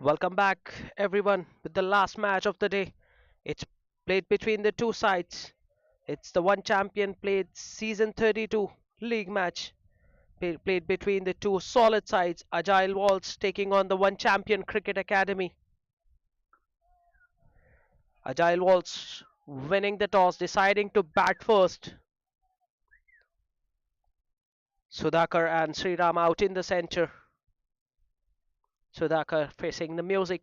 Welcome back, everyone, with the last match of the day. It's played between the two sides. It's the one champion played season 32 league match played between the two solid sides. Agile Walls taking on the one champion Cricket Academy. Agile Walls winning the toss, deciding to bat first. Sudhakar and Sriram out in the center. Sudhakar facing the music.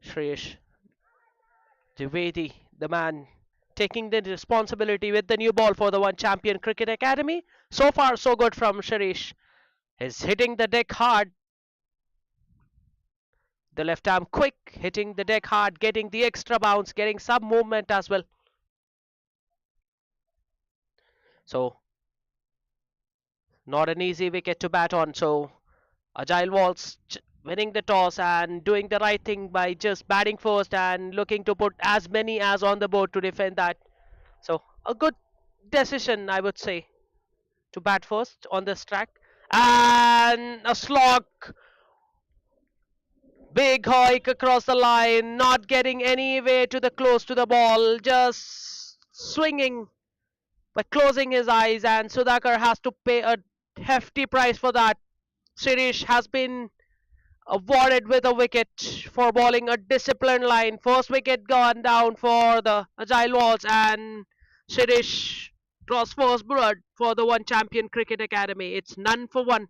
Shreyash Dwivedi, the man taking the responsibility with the new ball for the one champion cricket academy. So far, so good from Sharish. He's hitting the deck hard. The left arm quick, hitting the deck hard, getting the extra bounce, getting some movement as well. So, not an easy wicket to bat on. So, Agile Waltz winning the toss and doing the right thing by just batting first and looking to put as many as on the board to defend that. So, a good decision, I would say, to bat first on this track. And a slog, big hike across the line, not getting any way to the close to the ball, just swinging but closing his eyes, and Sudhakar has to pay a hefty price for that. Sirish has been awarded with a wicket for bowling a disciplined line. First wicket gone down for the Agile Walls, and Sirish draws first blood for the one champion cricket academy. It's none for one.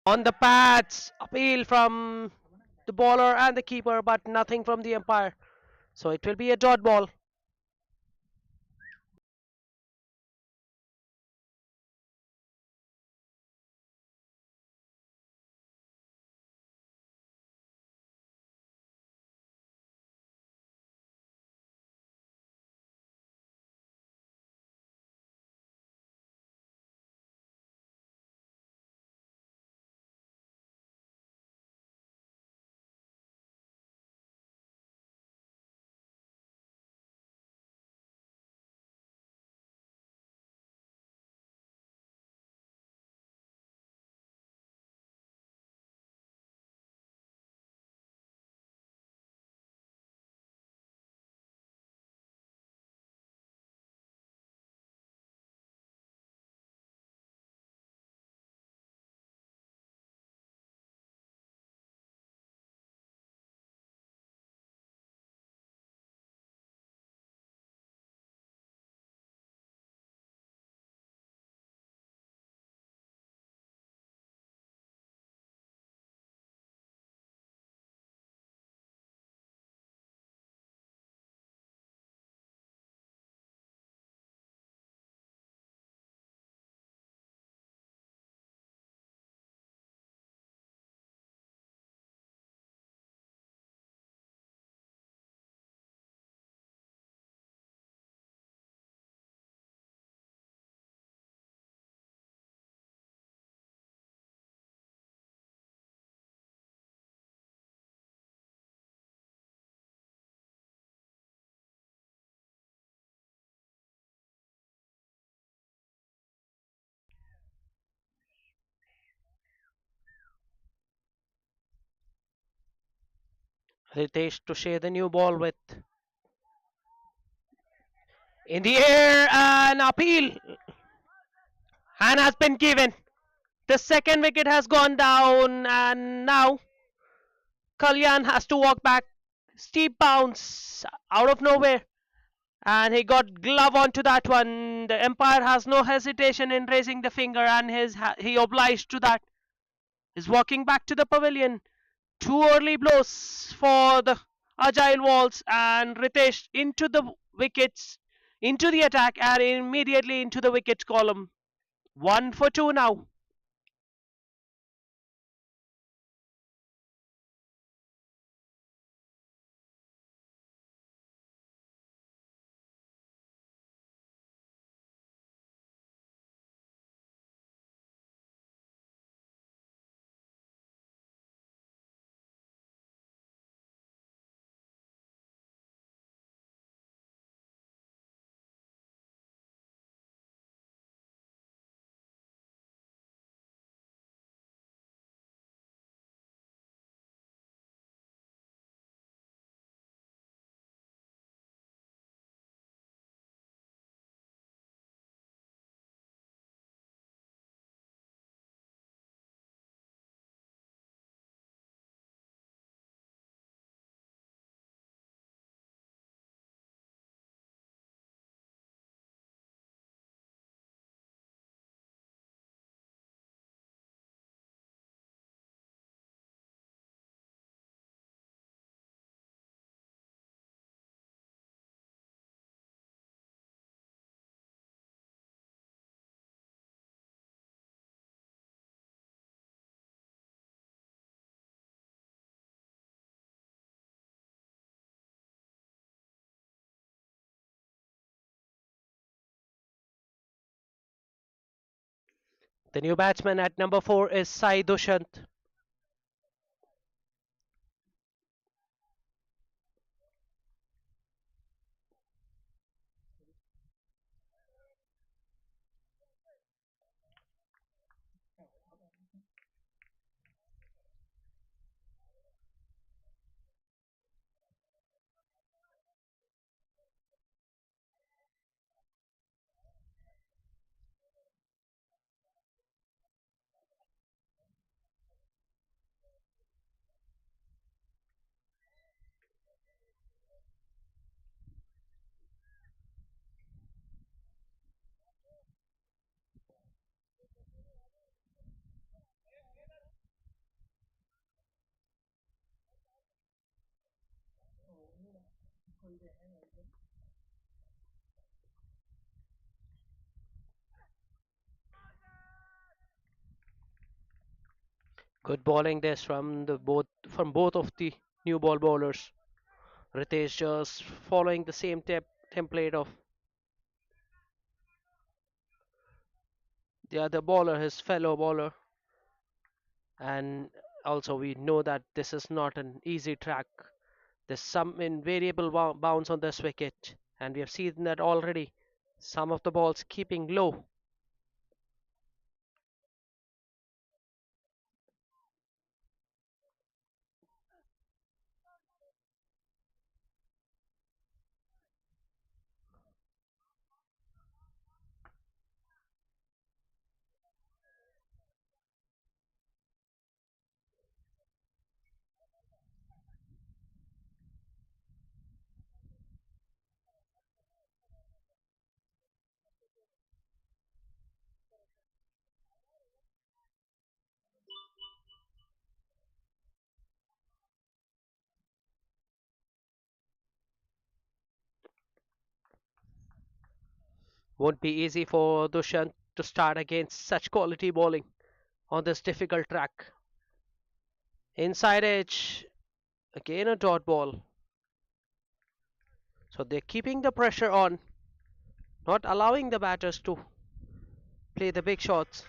On the pads, appeal from the bowler and the keeper, but nothing from the umpire. So it will be a dot ball. Ritesh to share the new ball with in the air, an appeal and has been given. The second wicket has gone down, and now Kalyan has to walk back. Steep bounce out of nowhere, and he got glove onto that one. The umpire has no hesitation in raising the finger, and he obliged to that. He's walking back to the pavilion. Two early blows for the Agile Walls, and Ritesh into the wickets, into the attack, and immediately into the wicket column. 1 for 2 now. The new batsman at number 4 is Sai Dushant. Good bowling this from both of the new ball bowlers. Ritesh just following the same template of the other bowler, his fellow bowler, and also we know that this is not an easy track. There's some invariable bounce on this wicket, and we have seen that already. Some of the balls keeping low. Won't be easy for Dushyant to start against such quality bowling on this difficult track. Inside edge, again a dot ball. So they're keeping the pressure on, not allowing the batters to play the big shots.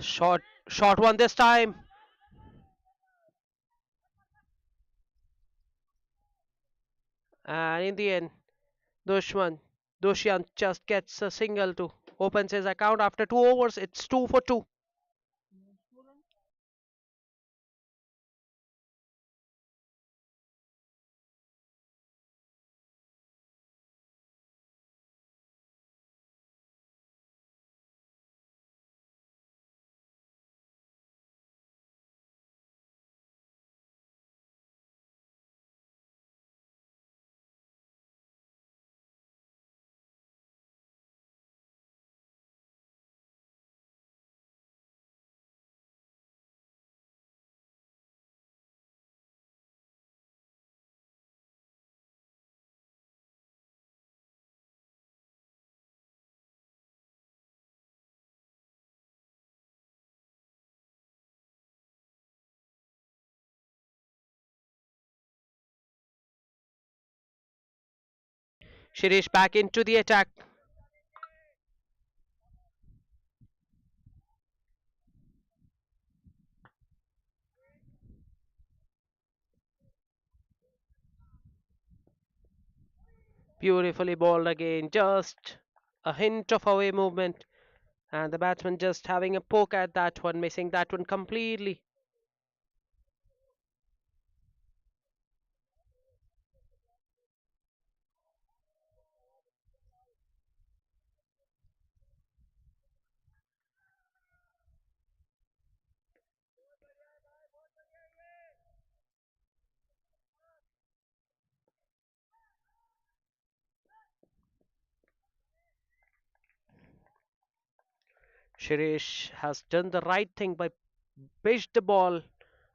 Short one this time. And in the end, Dushman, Dushyant just gets a single to opens his account after 2 overs. It's 2 for 2. Shirish back into the attack. Beautifully bowled again. Just a hint of away movement. And the batsman just having a poke at that one, missing that one completely. Shirish has done the right thing by pitched the ball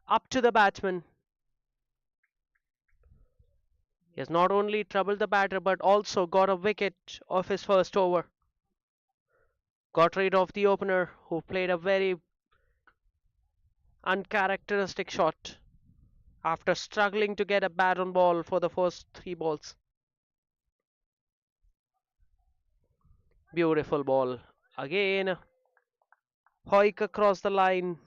up to the batsman. He has not only troubled the batter but also got a wicket off his first over. Got rid of the opener who played a very uncharacteristic shot after struggling to get a bat on ball for the first three balls. Beautiful ball. Again, Hoik across the line.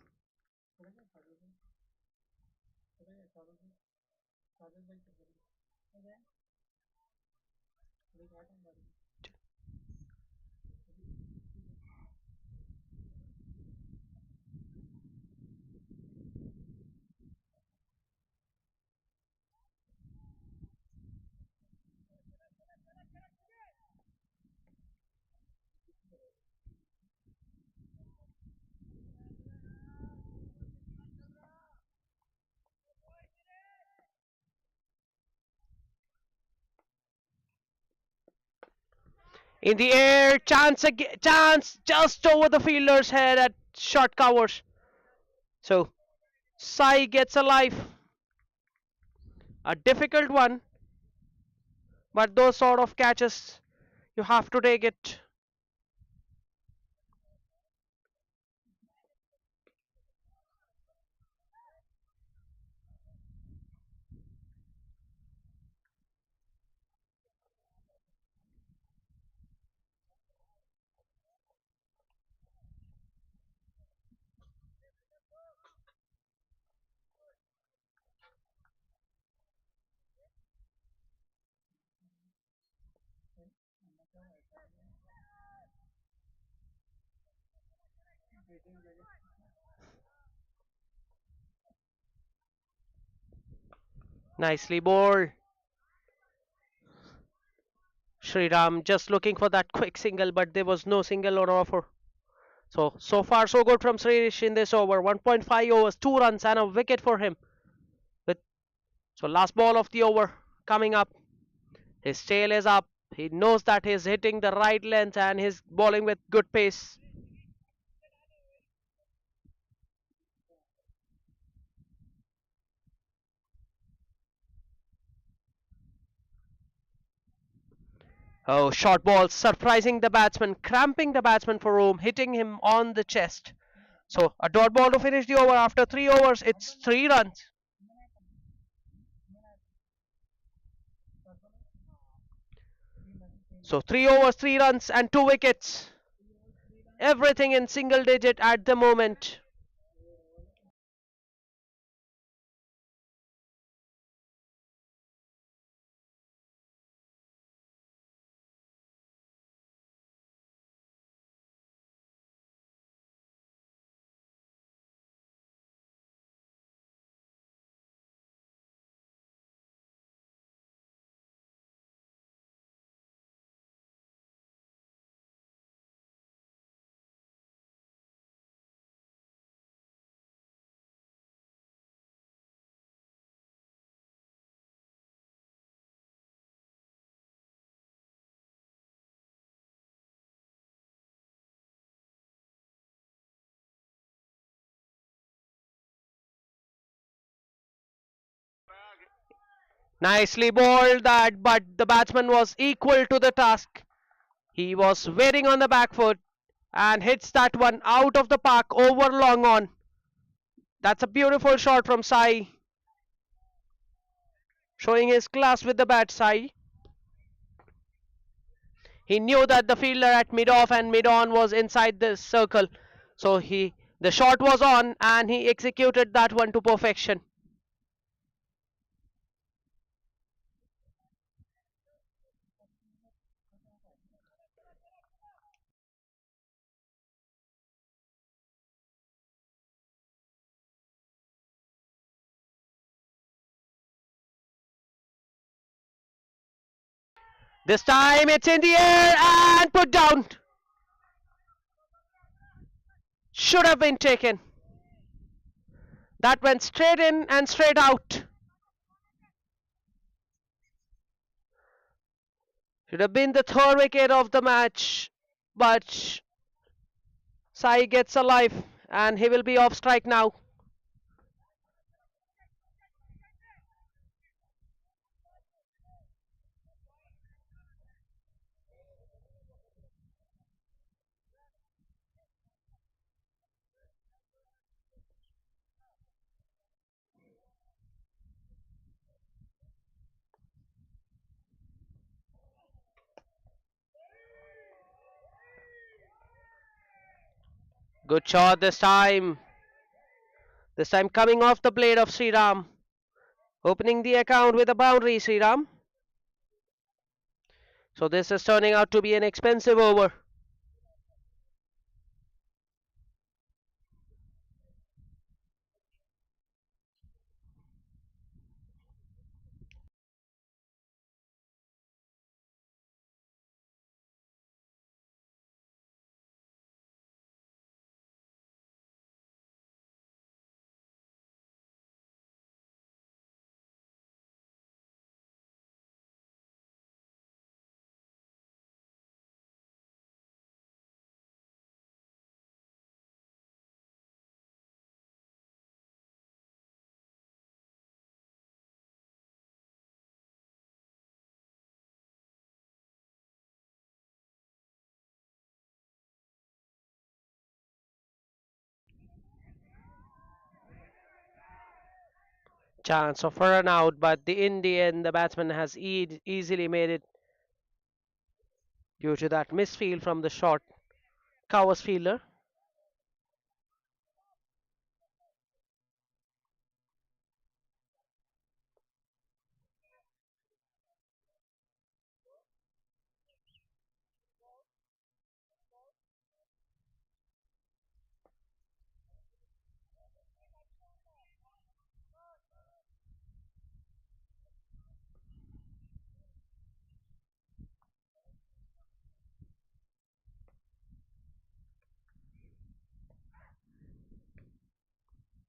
In the air, chance again, chance just over the fielder's head at short covers. So Sai gets a life, a difficult one, but those sort of catches you have to take it. Nicely bowled. Sriram just looking for that quick single, but there was no single on offer. So far so good from Srish in this over. 1.5 overs, 2 runs and a wicket for him. With so last ball of the over coming up. His tail is up. He knows that he's hitting the right length and he's bowling with good pace. Oh, short ball, surprising the batsman, cramping the batsman for room, hitting him on the chest. So a dot ball to finish the over after 3 overs. It's 3 runs. So 3 overs, 3 runs, and 2 wickets. everything in single digit at the moment. Nicely bowled that, but the batsman was equal to the task. He was waiting on the back foot and hits that one out of the park over long on. That's a beautiful shot from Sai, showing his class with the bat. Sai. He knew that the fielder at mid off and mid on was inside the circle, so the shot was on and he executed that one to perfection. This time it's in the air and put down. Should have been taken. That went straight in and straight out. Should have been the third wicket of the match, but Sai gets a life and he will be off strike now. Good shot this time. This time coming off the blade of Sriram. Opening the account with a boundary, Sriram. So this is turning out to be an expensive over. Chance of a run out, but in the end, the batsman has easily made it due to that misfield from the short Cowers fielder.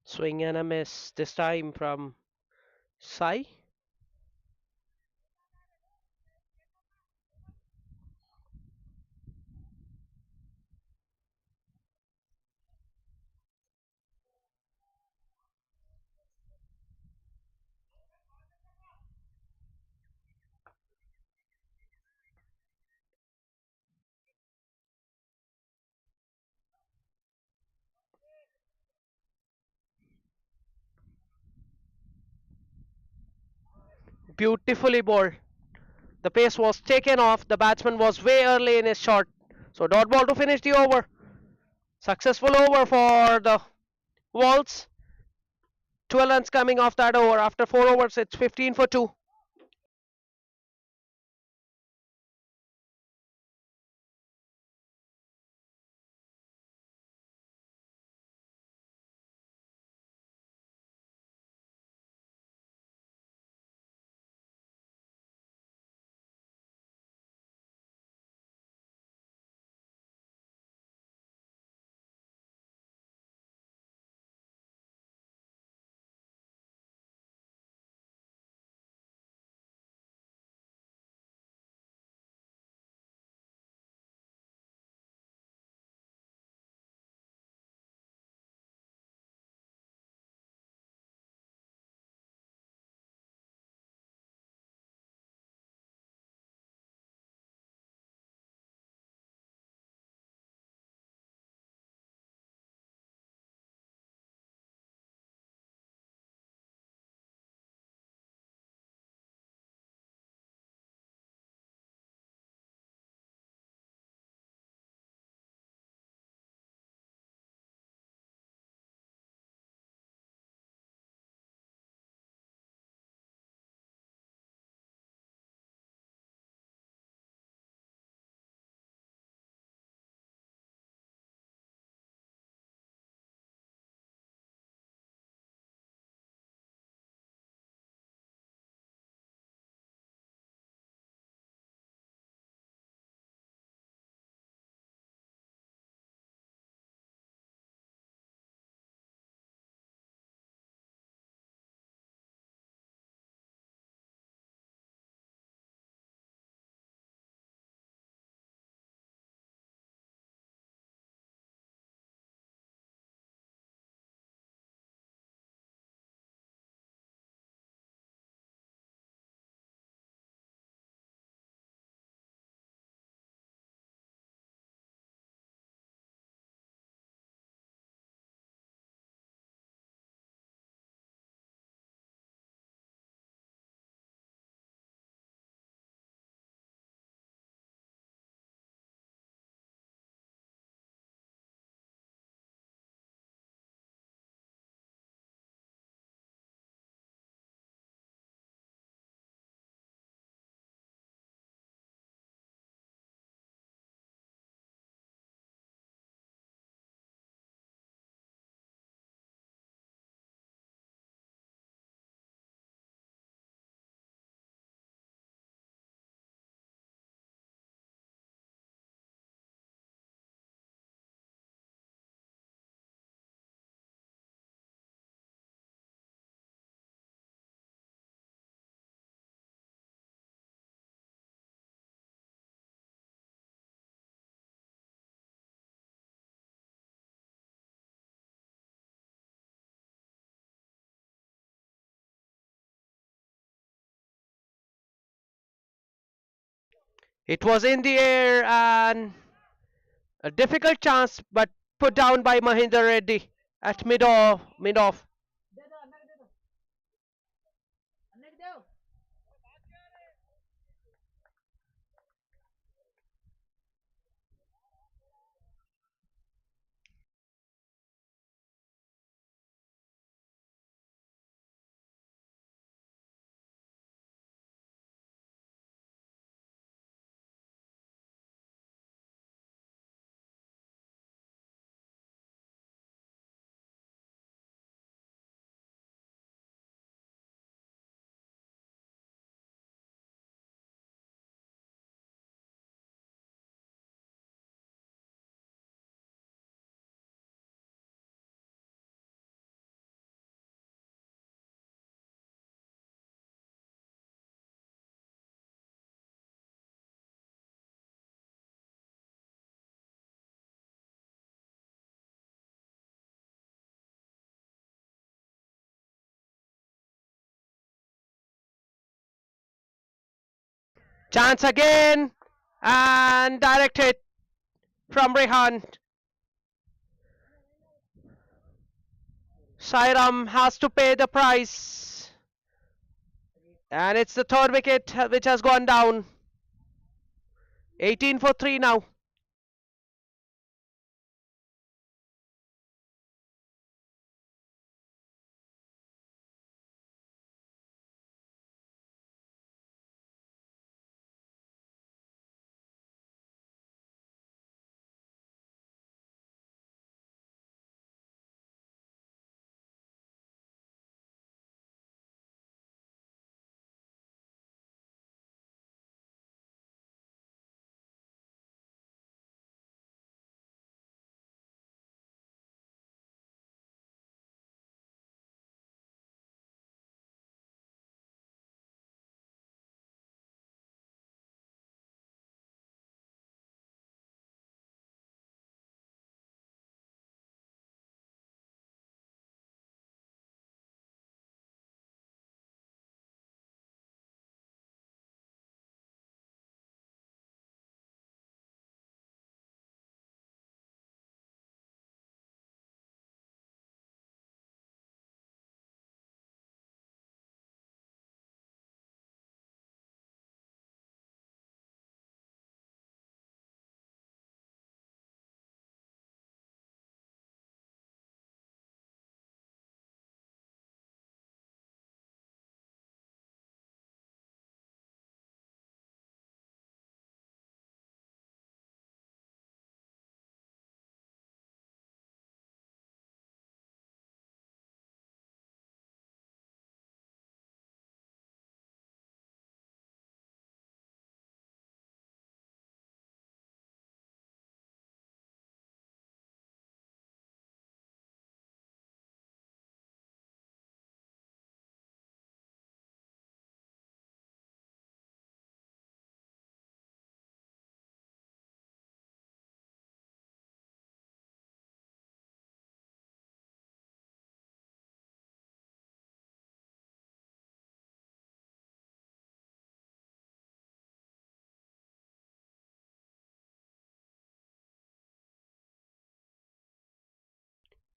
Swing and a miss this time from Sai. Beautifully bowled. The pace was taken off. The batsman was way early in his shot. So dot ball to finish the over. Successful over for the Wolves. 12 runs coming off that over. After 4 overs, it's 15 for 2. It was in the air and a difficult chance, but put down by Mahinder Reddy at mid-off. Mid-off. Chance again and direct hit from Rehan. Sairam has to pay the price. And it's the third wicket which has gone down. 18 for 3 now.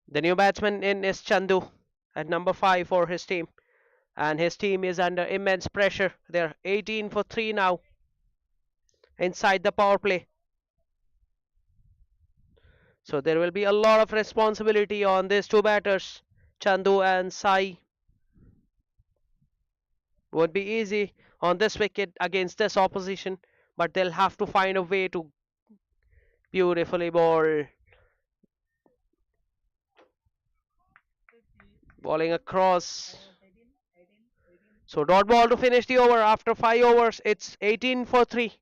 The new batsman in is Chandu at number 5 for his team. And his team is under immense pressure. They're 18 for 3 now inside the power play. So there will be a lot of responsibility on these two batters, Chandu and Sai. Won't be easy on this wicket against this opposition, but they'll have to find a way to beautifully bowl. Bowling across. So dot ball to finish the over after 5 overs. It's 18 for 3.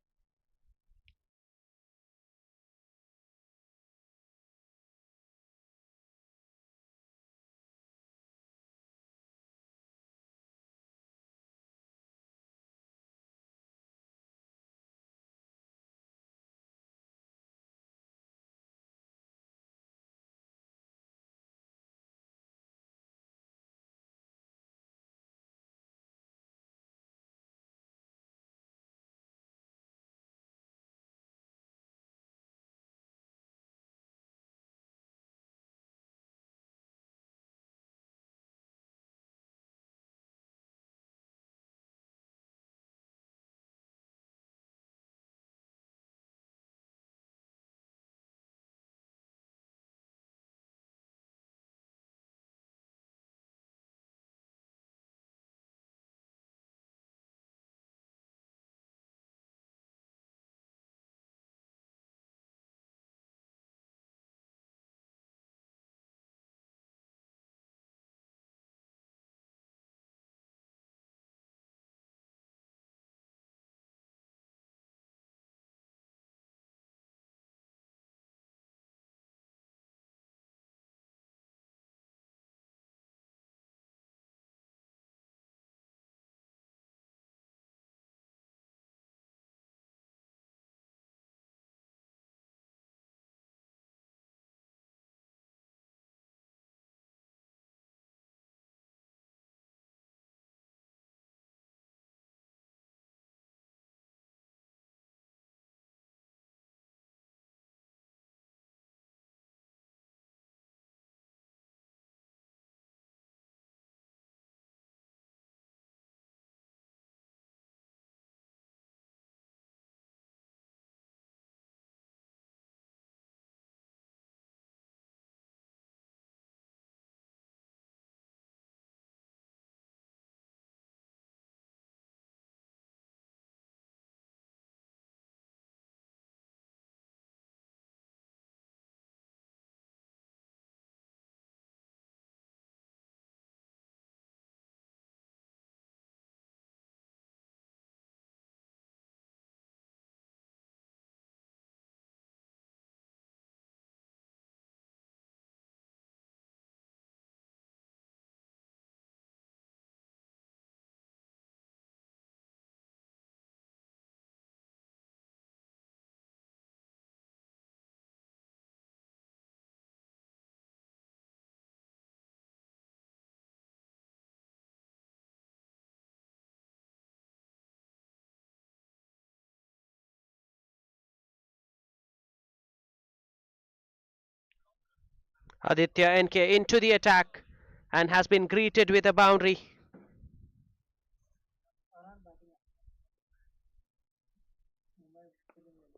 Aditya NK into the attack and has been greeted with a boundary.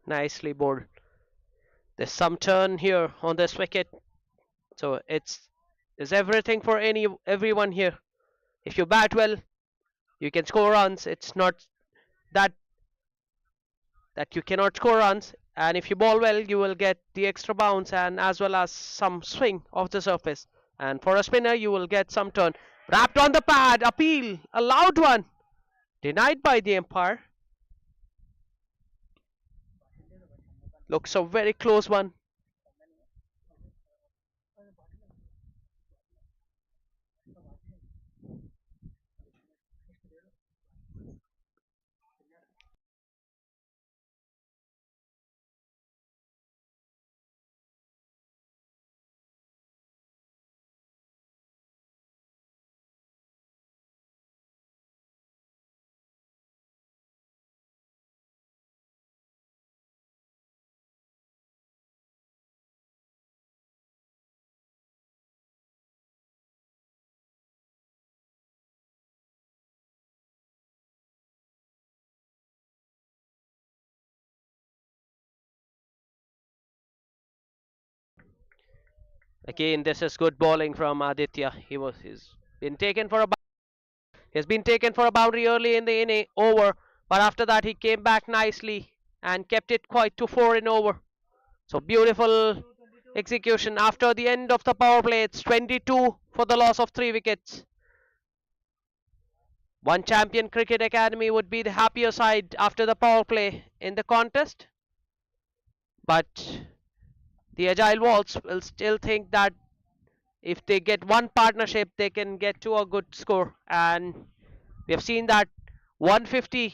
Nicely bowled. There's some turn here on this wicket, so it's everything for everyone here. If you bat well, you can score runs. It's not that that you cannot score runs, and if you bowl well, you will get the extra bounce and as well as some swing off the surface. And for a spinner, you will get some turn. Wrapped on the pad, appeal, a loud one, denied by the umpire. Looks a very close one. Again, this is good bowling from Aditya. He's been taken for a he's been taken for a boundary early in the inning over, but after that he came back nicely and kept it quite to four in over. So beautiful execution after the end of the power play. It's 22 for the loss of 3 wickets. One Champion Cricket Academy would be the happier side after the power play in the contest, but the Agile Walls will still think that if they get one partnership, they can get to a good score. And we have seen that 150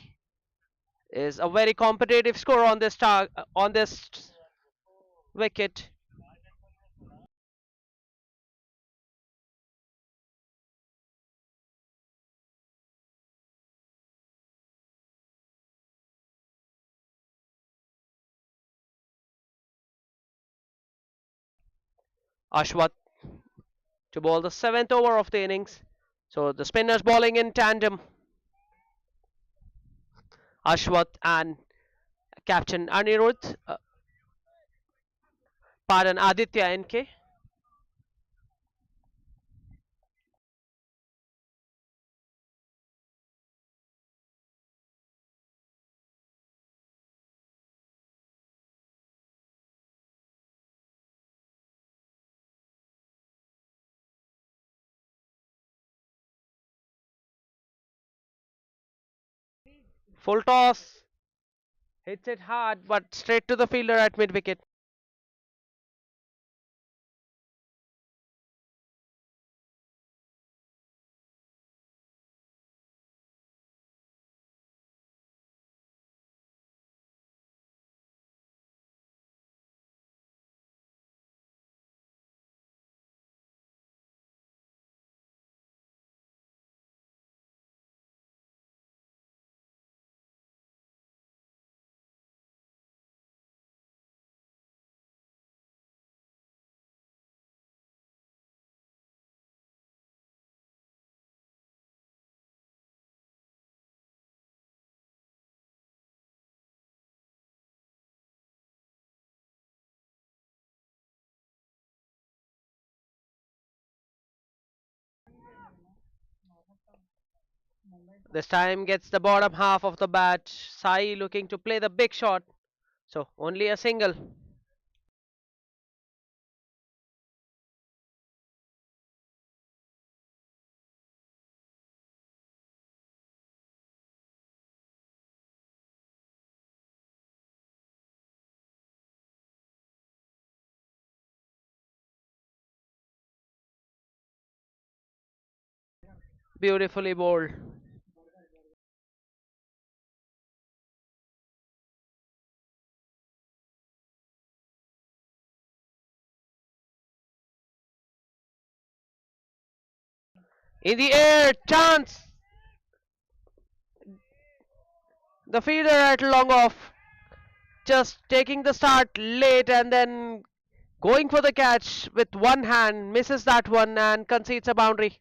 is a very competitive score on this wicket. Ashwath to bowl the seventh over of the innings. So the spinners bowling in tandem. Ashwath and Captain Anirudh, pardon, Aditya NK. Full toss, hits it hard, but straight to the fielder at mid wicket. This time gets the bottom half of the bat. Sai looking to play the big shot. So only a single. Beautifully bowled. In the air, chance. The fielder at long off, just taking the start late and then going for the catch with one hand, misses that one and concedes a boundary.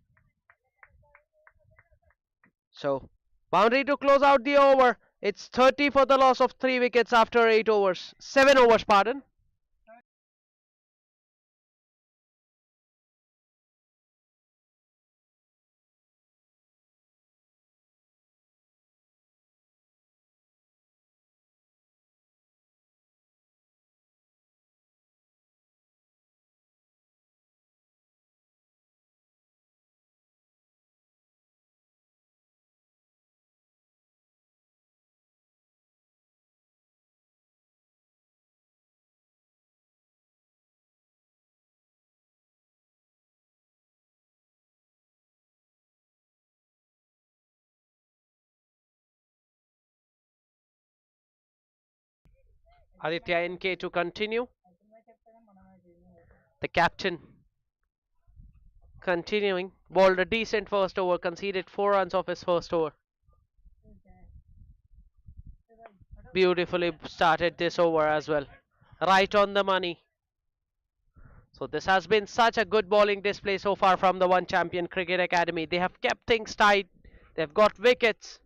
So, boundary to close out the over. It's 30 for the loss of 3 wickets after 8 overs. 7 overs, pardon. Aditya NK to continue. The captain continuing. Bowled a decent first over, conceded 4 runs off his first over. Beautifully started this over as well. Right on the money. So this has been such a good bowling display so far from the One Champion Cricket Academy. They have kept things tight. They've got wickets.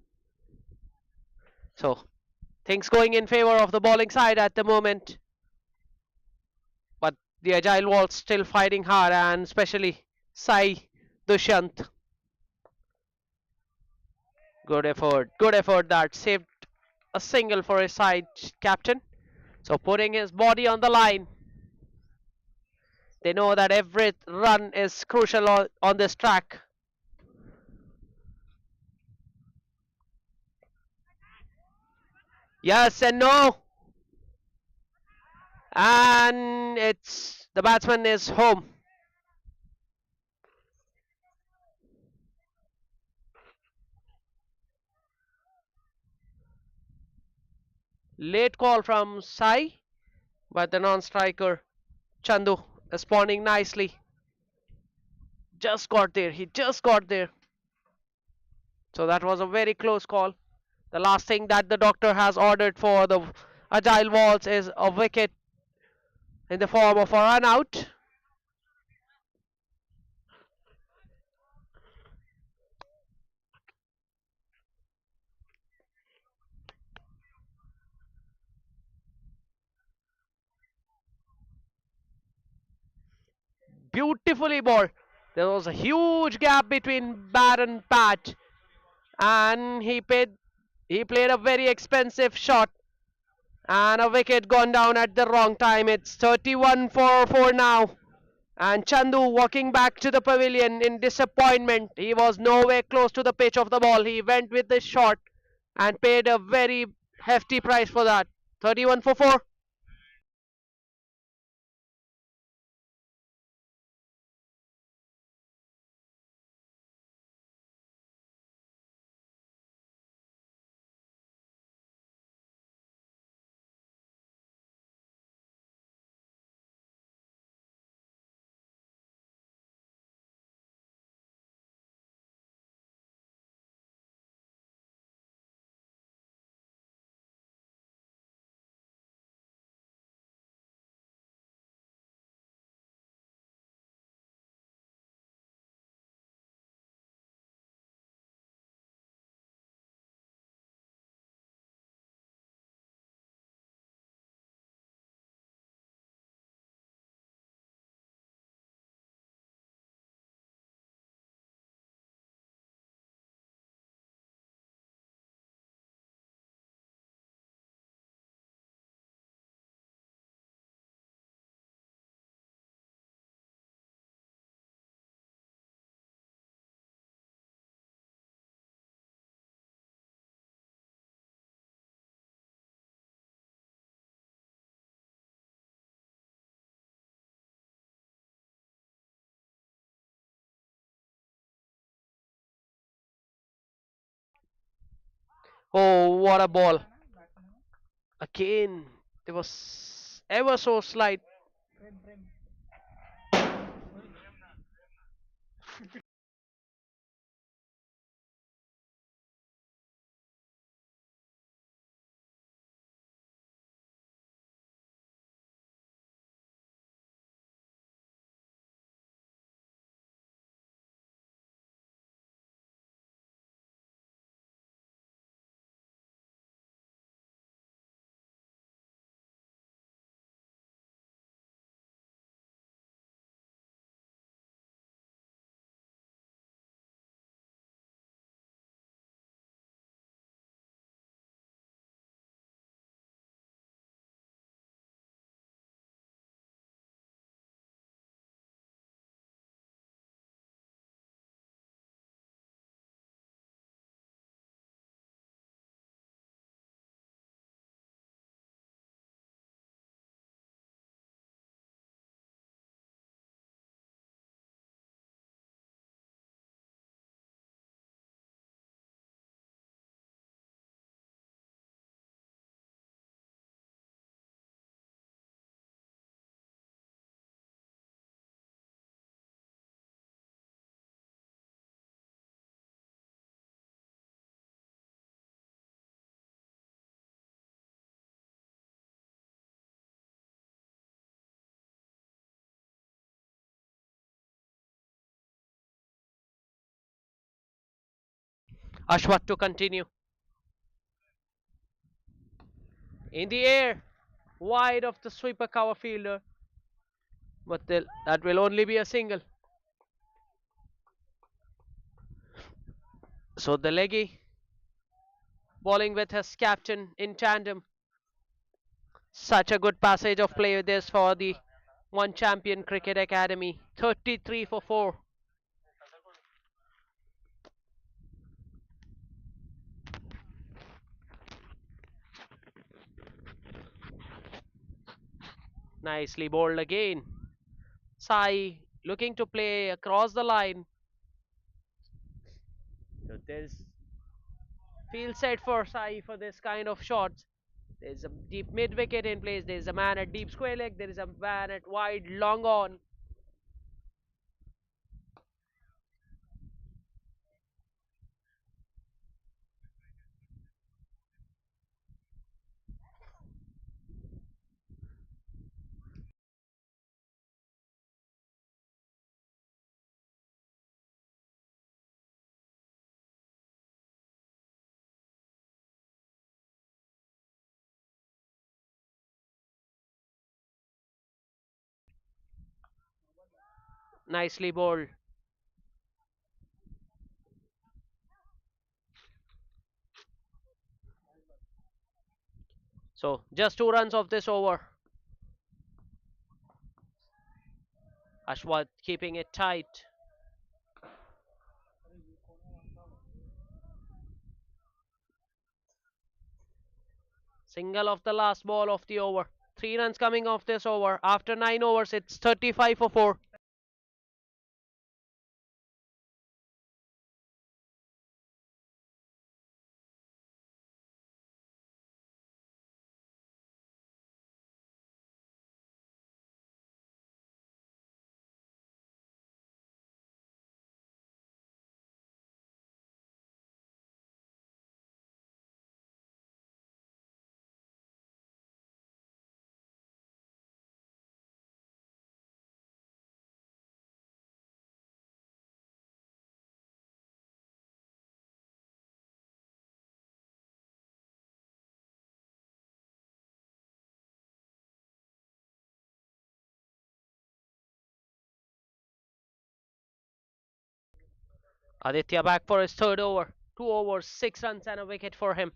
So things going in favor of the bowling side at the moment. But The Agile Waltz still fighting hard, and especially Sai Dushyant. Good effort that saved a single for his side captain. So putting his body on the line, they know that every run is crucial on this track. Yes and no, and it's the batsman is home. Late call from Sai, but the non-striker Chandu responding nicely. Just got there. He just got there. So that was a very close call. The last thing that the doctor has ordered for the Agile Waltz is a wicket in the form of a run out. Beautifully ball. There was a huge gap between bat and patch, and he played a very expensive shot, and a wicket gone down at the wrong time. It's 31 for 4 now. And Chandu walking back to the pavilion in disappointment. He was nowhere close to the pitch of the ball. He went with the shot and paid a very hefty price for that. 31 for 4. Oh, what a ball. Again, it was ever so slight. Ashwat to continue. In the air, wide of the sweeper cover fielder. but that will only be a single. So the leggy bowling with his captain in tandem. Such a good passage of play this for the One Champion Cricket Academy. 33 for 4. Nicely bowled again. Sai looking to play across the line. So there's field set for Sai for this kind of shots. There's a deep mid wicket in place. There's a man at deep square leg. There is a man at wide long on. Nicely bowled. So just 2 runs of this over. Ashwath keeping it tight. Single of the last ball of the over. 3 runs coming off this over. After 9 overs, it's 35 for 4. Aditya back for his third over. 2 overs, 6 runs, and a wicket for him.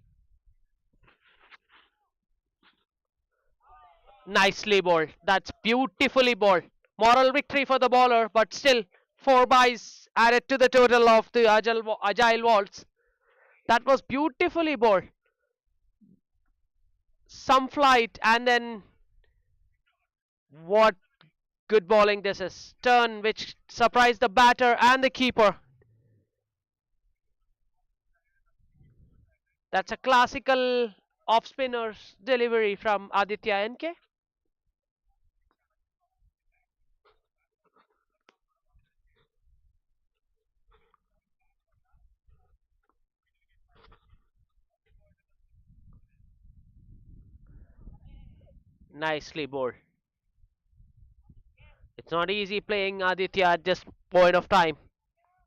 Nicely bowled. That's beautifully bowled. Moral victory for the bowler, but still 4 byes added to the total of the Agile Waltz. That was beautifully bowled. Some flight, and then what good bowling this is. Turn which surprised the batter and the keeper. That's a classical off spinner's delivery from Aditya NK. Nicely bowled. It's not easy playing Aditya at this point of time.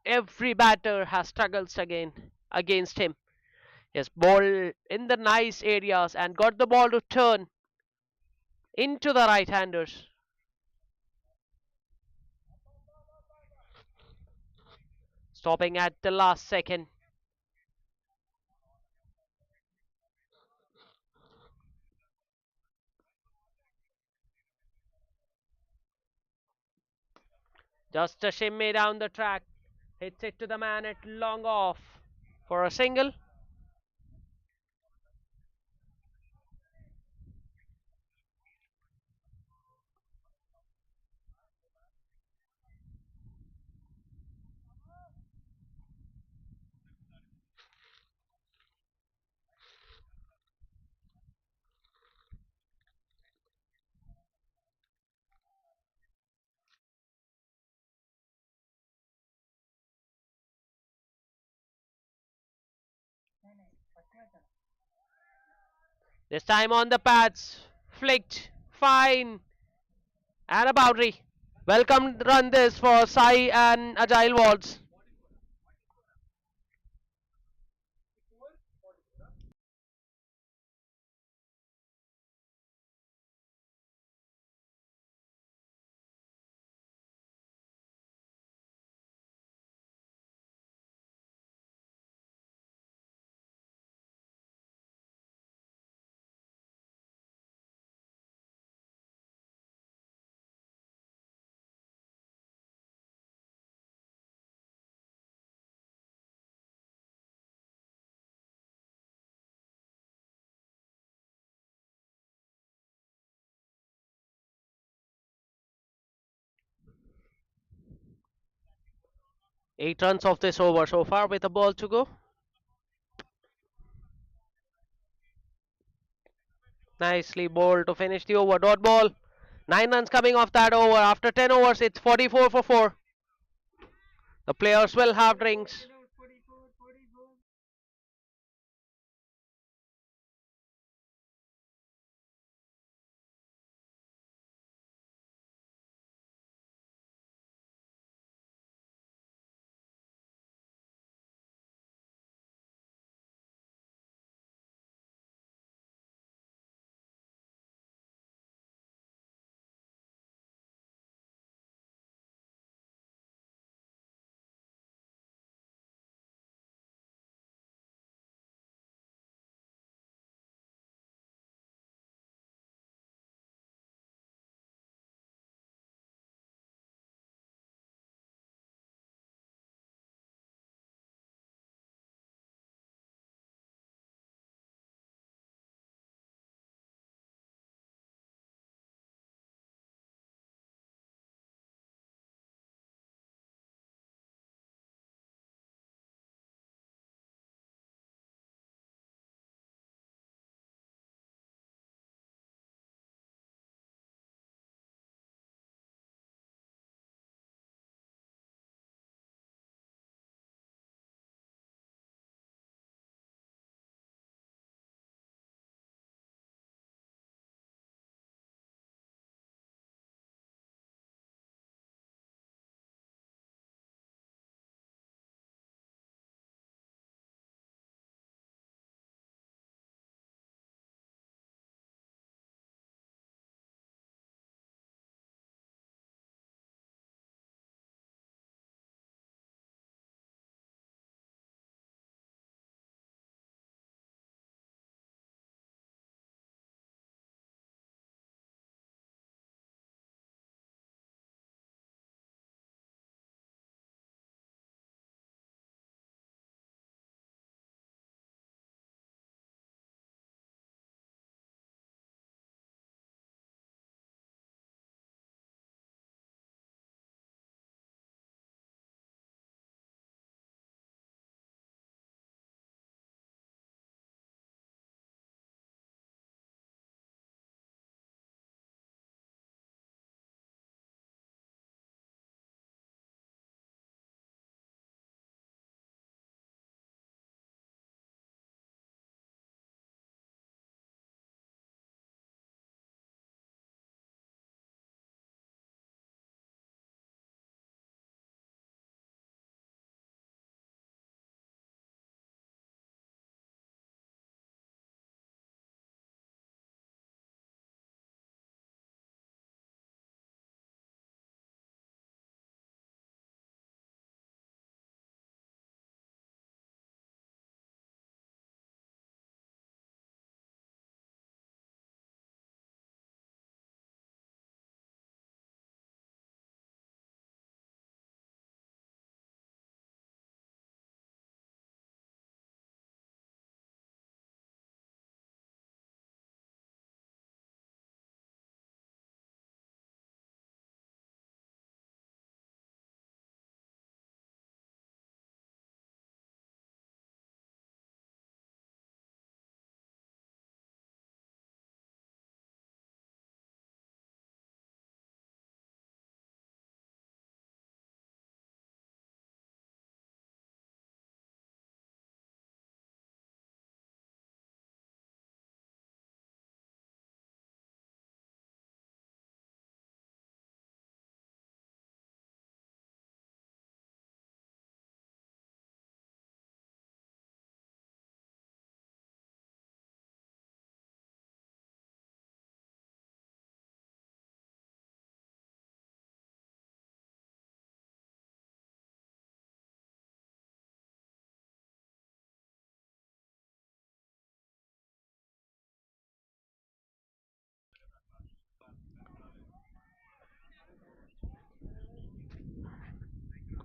Every batter has struggles against him. He has bowled in the nice areas and got the ball to turn into the right-handers. Stopping at the last second. Just a shimmy down the track. Hits it to the man at long off for a single. This time on the pads. Flicked. Fine. And a boundary. Welcome run this for Sai and Agile Waltz. 8 runs of this over so far with a ball to go. Nicely bowled to finish the over. Dot ball. 9 runs coming off that over. After 10 overs, it's 44 for 4. The players will have drinks.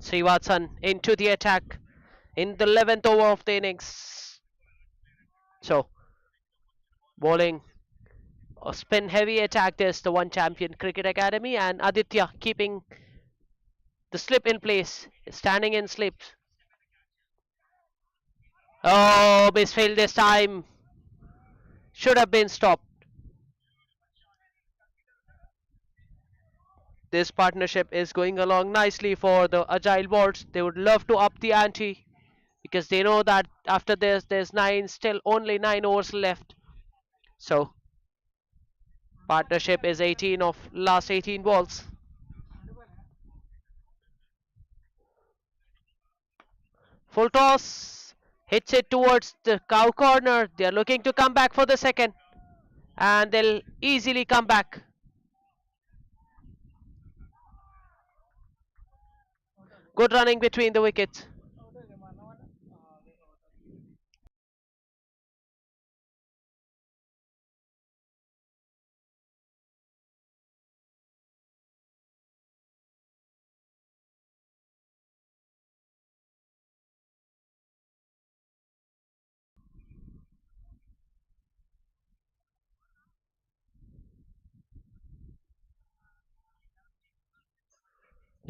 Srivatsan into the attack in the 11th over of the innings. So, bowling a spin heavy attack. This the One Champion Cricket Academy, and Aditya keeping The slip in place. Standing in slip. Oh, misfield this time. Should have been stopped. This partnership is going along nicely for the Agile boards. They would love to up the ante because they know that after this, there's still only 9 overs left. So, partnership is 18 of last 18 balls. Full toss. Hits it towards the cow corner. They're looking to come back for the second. And they'll easily come back. Good running between the wickets.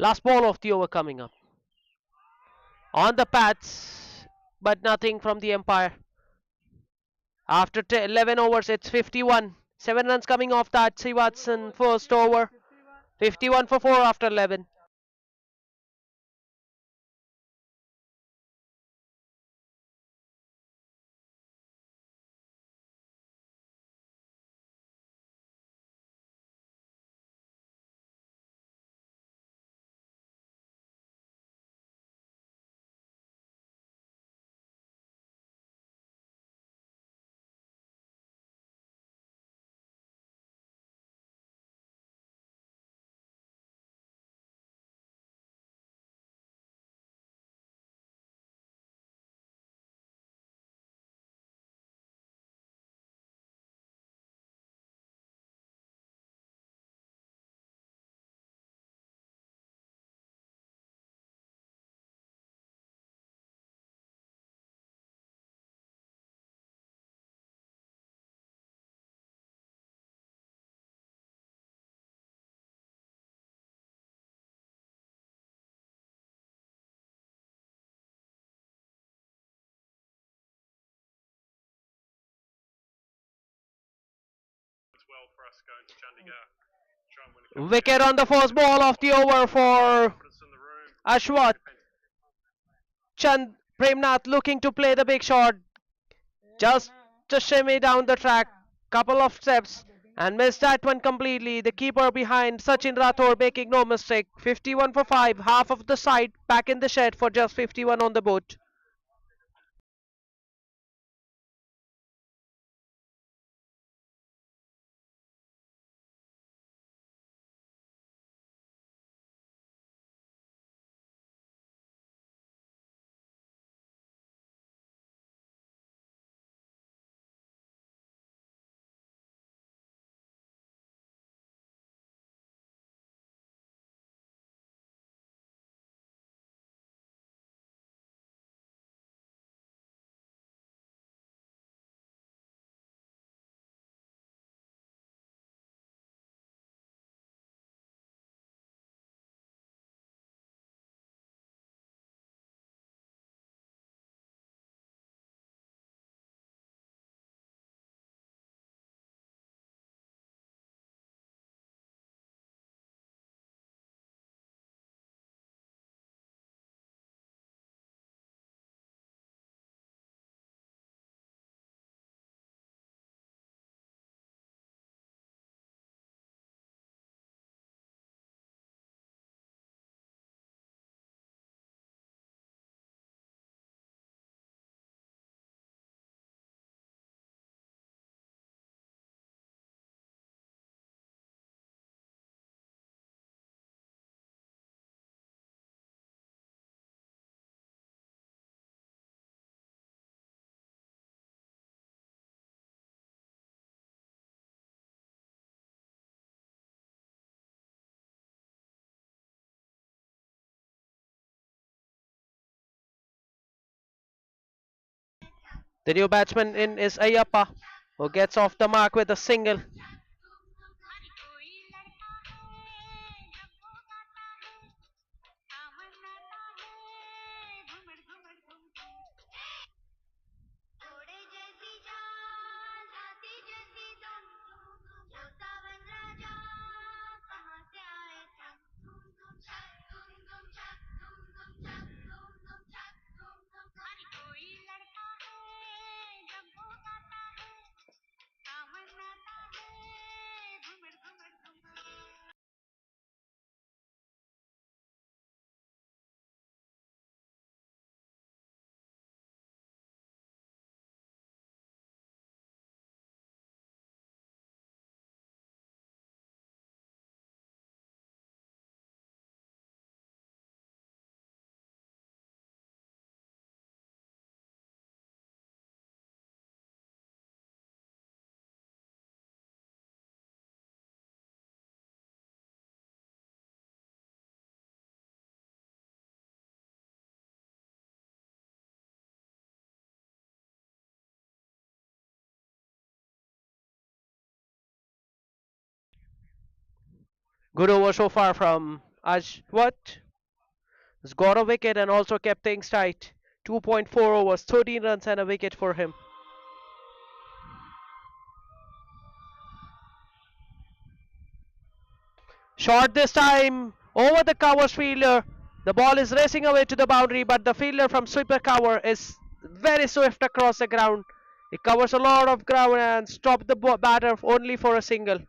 Last ball of the over coming up. On the pads, but nothing from the umpire. After 11 overs, it's 51. 7 runs coming off that Srivatsan first over. 51 for 4 after 11. Wicket on the first ball of the over for Ashwat. Chand Premnath looking to play the big shot. Just to shimmy down the track. Couple of steps and missed that one completely. The keeper behind Sachin Rathore making no mistake. 51 for 5. Half of the side back in the shed for just 51 on the boat. The new batsman in is Ayappa, who gets off the mark with a single. Good over so far from What? Has got a wicket and also kept things tight. 2.4 overs, 13 runs and a wicket for him. Shot this time over the covers fielder. The ball is racing away to the boundary, but the fielder from sweeper cover is very swift across the ground. He covers a lot of ground and stops the batter only for a single.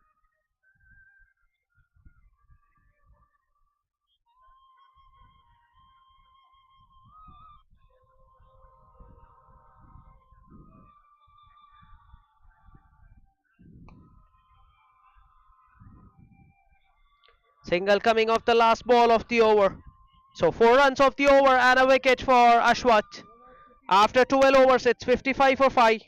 Single coming off the last ball of the over. So 4 runs of the over and a wicket for Ashwat. After 12 overs, it's 55 for 5.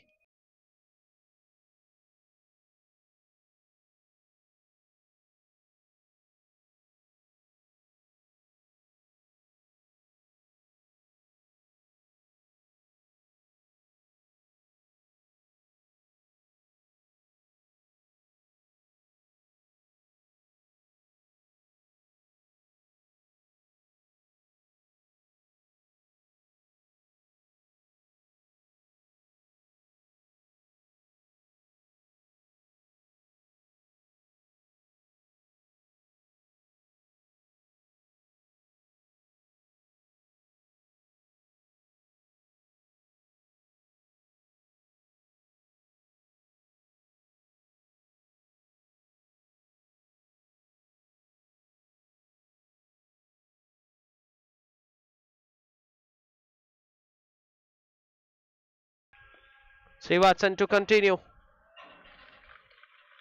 Srivatsan to continue.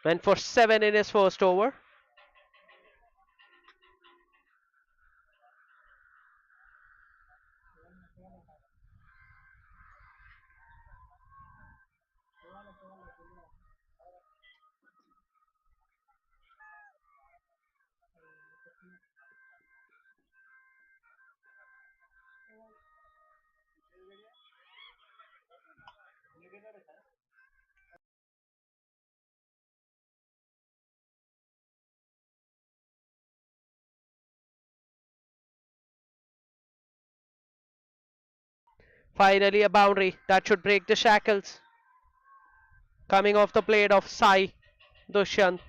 Went for 7 in his first over. Finally, a boundary that should break the shackles. Coming off the plate of Sai Dushyant.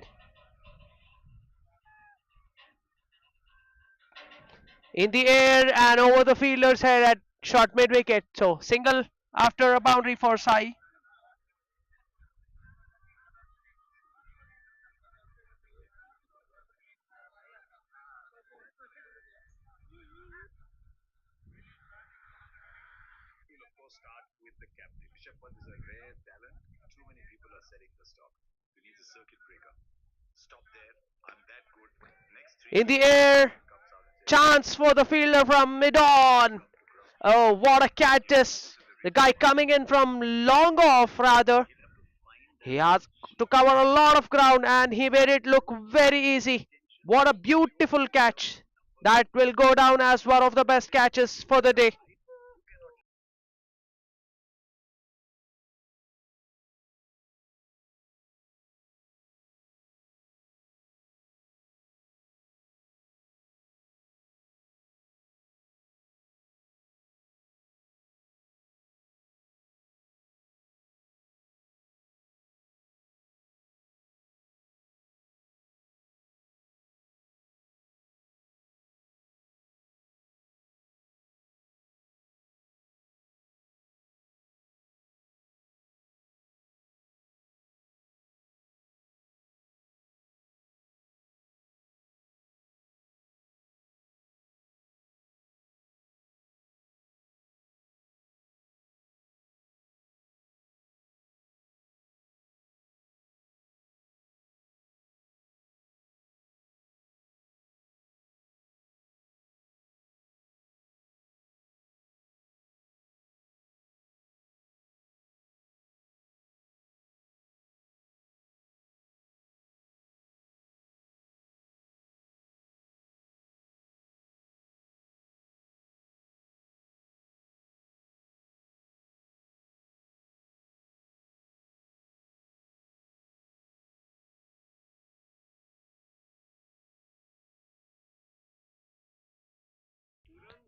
In the air and over the fielder's head at short mid wicket. So, single after a boundary for Sai. In the air, chance for the fielder from mid on. Oh, what a catch this! The guy coming in from long off, rather. He has to cover a lot of ground and he made it look very easy. What a beautiful catch! That will go down as one of the best catches for the day.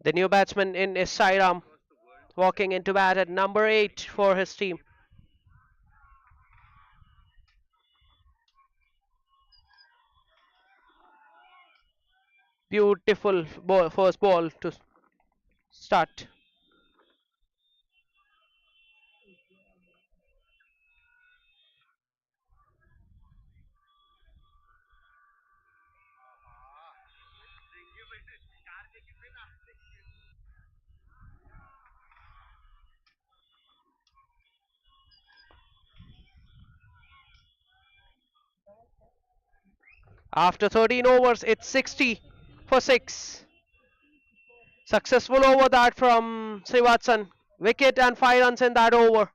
The new batsman in is Sairam, walking into bat at number 8 for his team. Beautiful ball, first ball to start. After 13 overs, it's 60 for 6. Successful over that from Srivatsan. Wicket and 5 runs in that over.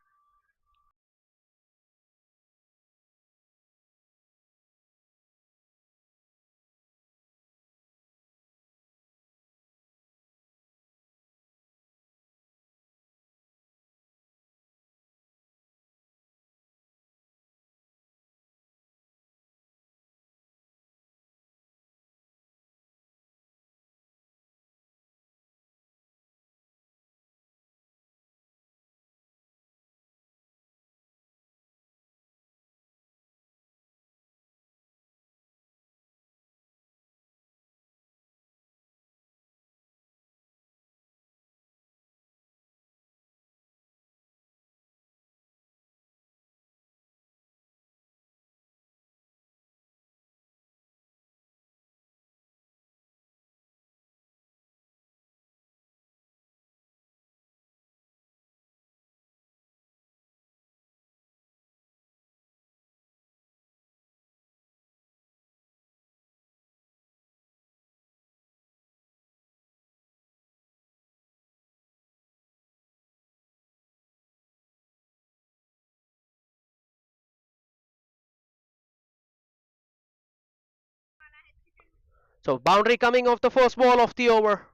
So boundary coming off the first ball of the over.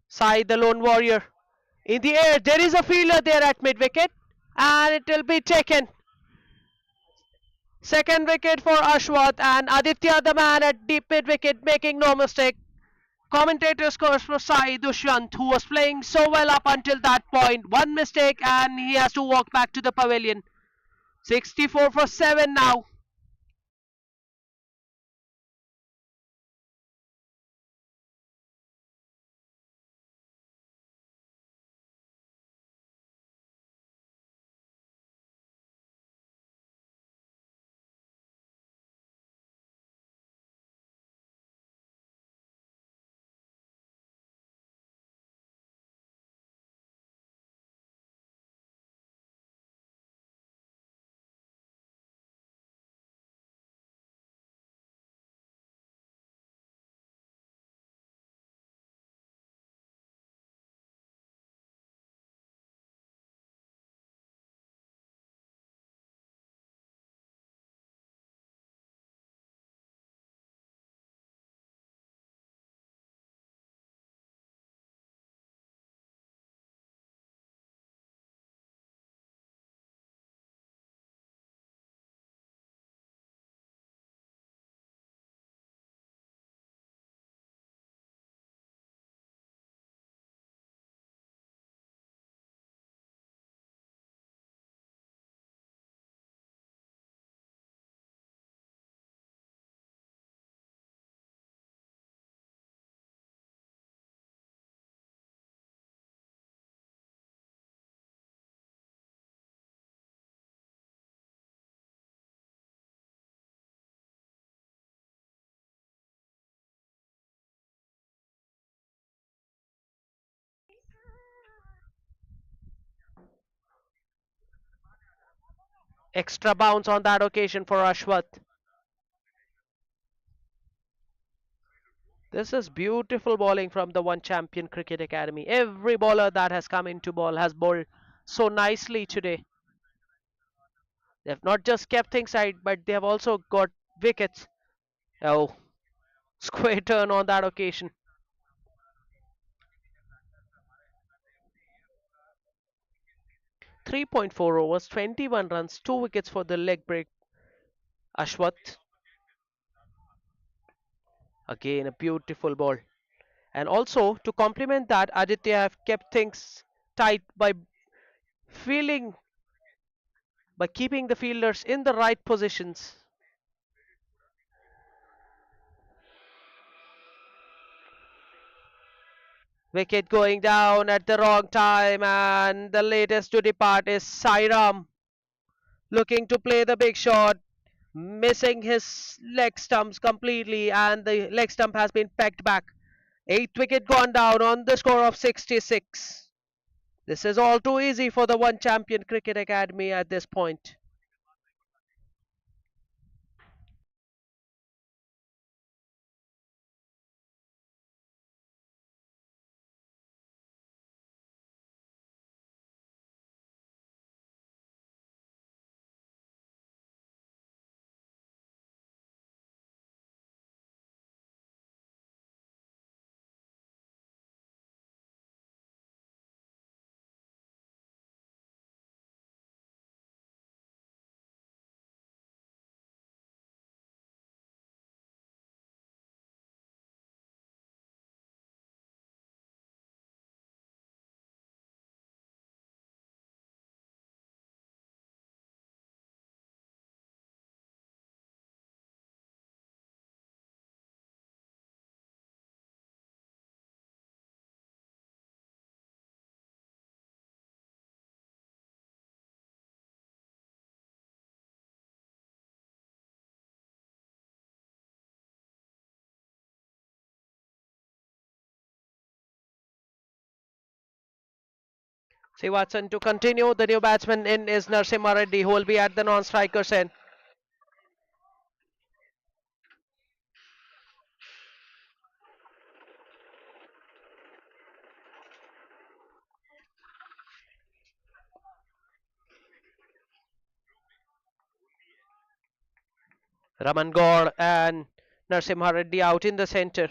Sai, the lone warrior. In the air, there is a fielder there at mid wicket, and it will be taken. Second wicket for Ashwath, and Aditya, the man at deep mid wicket, making no mistake. Commentators curse for Sai Dushyant, who was playing so well up until that point. One mistake, and he has to walk back to the pavilion. 64 for 7 now. Extra bounce on that occasion for Ashwath. This is beautiful bowling from the One Champion Cricket Academy. Every bowler that has come into ball has bowled so nicely today. They've not just kept things tight, but they have also got wickets. Oh, square turn on that occasion. 3.4 overs, 21 runs, 2 wickets for the leg break. Ashwath, again a beautiful ball. And also to complement that, Aditya have kept things tight feeling by keeping the fielders in the right positions. Wicket going down at the wrong time, and the latest to depart is Sairam, looking to play the big shot, missing his leg stumps completely, and the leg stump has been pegged back. Eighth wicket gone down on the score of 66. This is all too easy for the One Champion Cricket Academy at this point. See Watson to continue. The new batsman in is Narsimha Reddy, who will be at the non-strikers end. Raman Gaur and Narsimha Reddy out in the centre.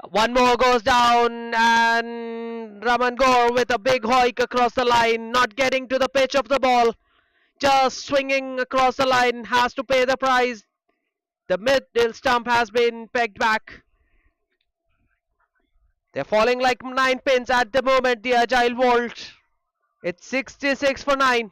One more goes down, and Raman Gaur with a big hoik across the line, not getting to the pitch of the ball, just swinging across the line, has to pay the price. The middle stump has been pegged back. They're falling like 9 pins at the moment, the Agile Vault. It's 66 for 9.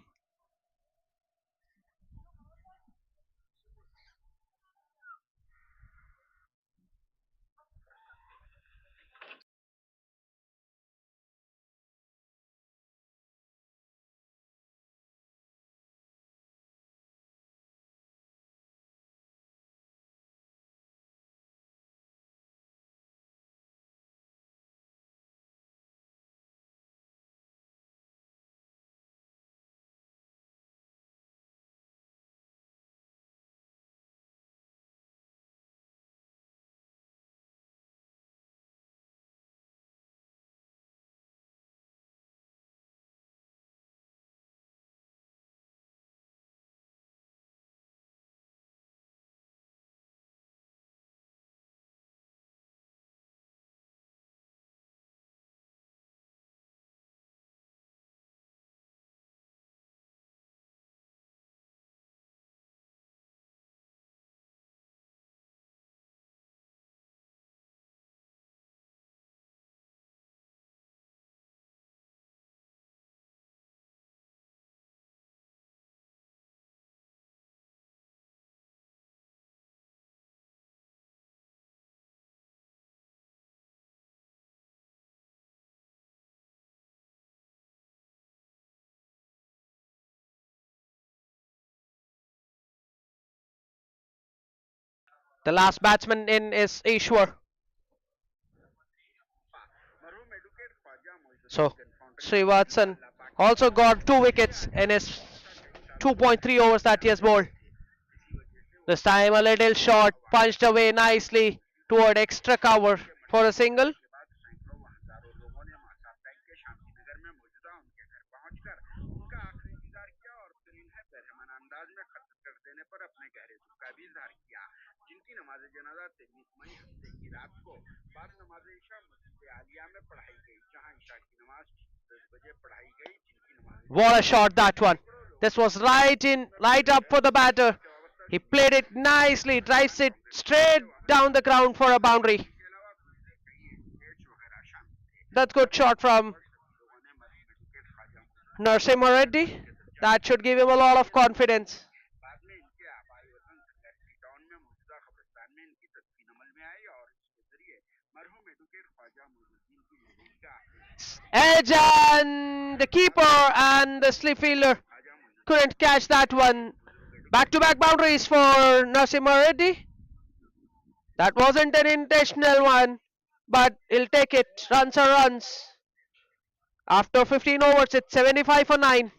The last batsman in is Ishwar. So Srivatsan also got 2 wickets in his 2.3 overs that he has bowled. This time a little shot, punched away nicely toward extra cover for a single. What a shot that one. This was right up for the batter. He played it nicely, drives it straight down the ground for a boundary. That's good shot from Narasimha Reddy. That should give him a lot of confidence. Edge and the keeper and the slip fielder couldn't catch that one. Back to back boundaries for Narasimha Reddy. That wasn't an intentional one, but he'll take it. Runs are runs. After 15 overs, it's 75 for 9.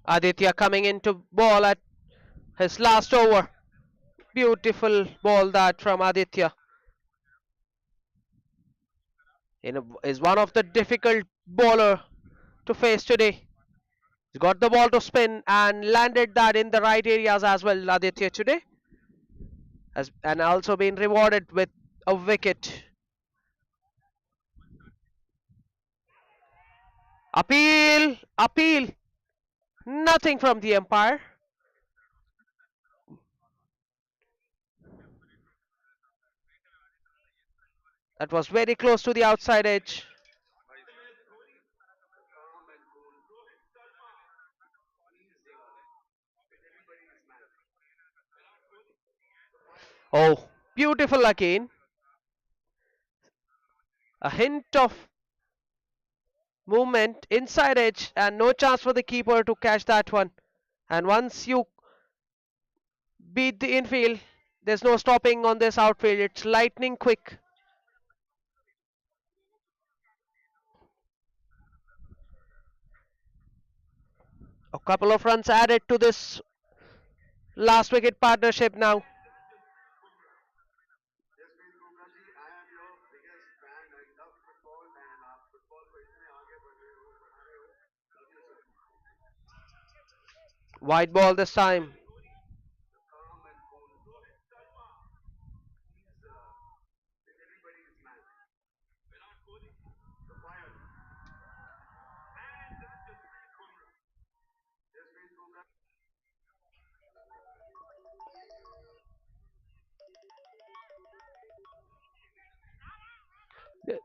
Aditya coming into ball at his last over. Beautiful ball that from Aditya. Is one of the difficult bowler to face today. He's got the ball to spin and landed that in the right areas as well, Aditya today. And also been rewarded with a wicket. Appeal! Appeal! Nothing from the umpire. That was very close to the outside edge. Oh, beautiful again. A hint of movement inside edge and no chance for the keeper to catch that one. And once you beat the infield, there's no stopping on this outfield. It's lightning quick. A couple of runs added to this last wicket partnership now. Wide ball this time.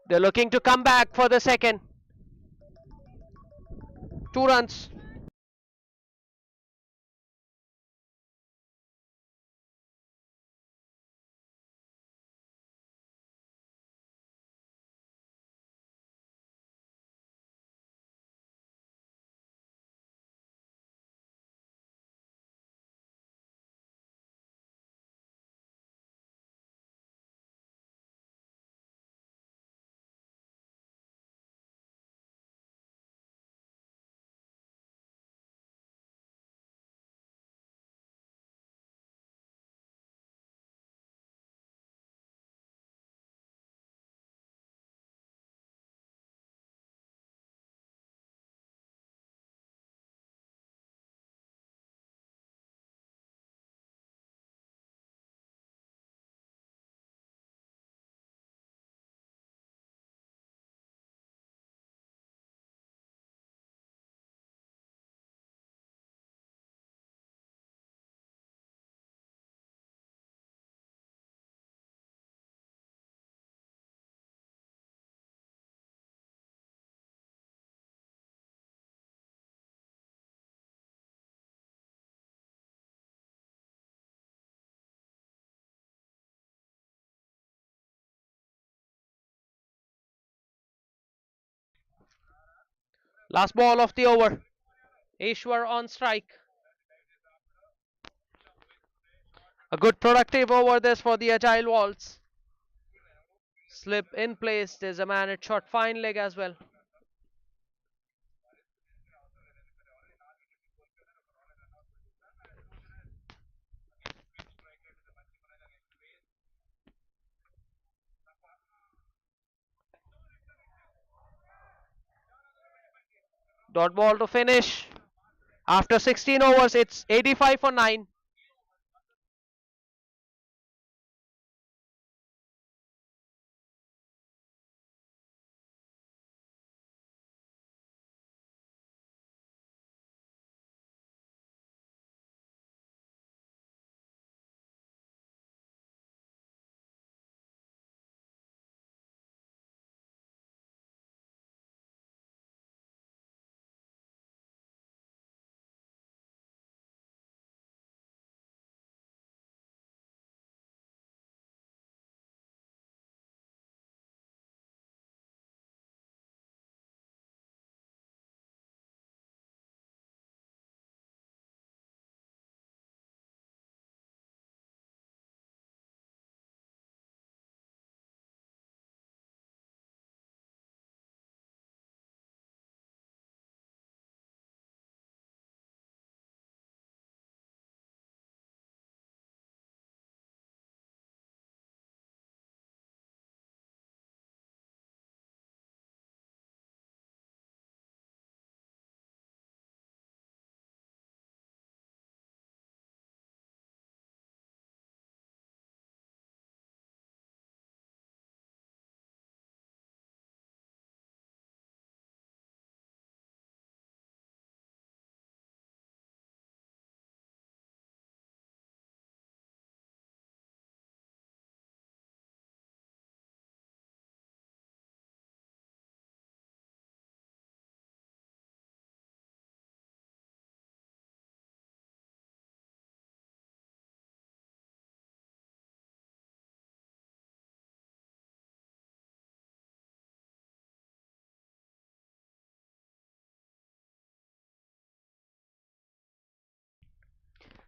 They're looking to come back for the second. 2 runs. Last ball of the over. Ishwar on strike. A good productive over this for the Agile Waltz. Slip in place. There's a man at short fine leg as well. Dot ball to finish. After 16 overs, it's 85 for 9.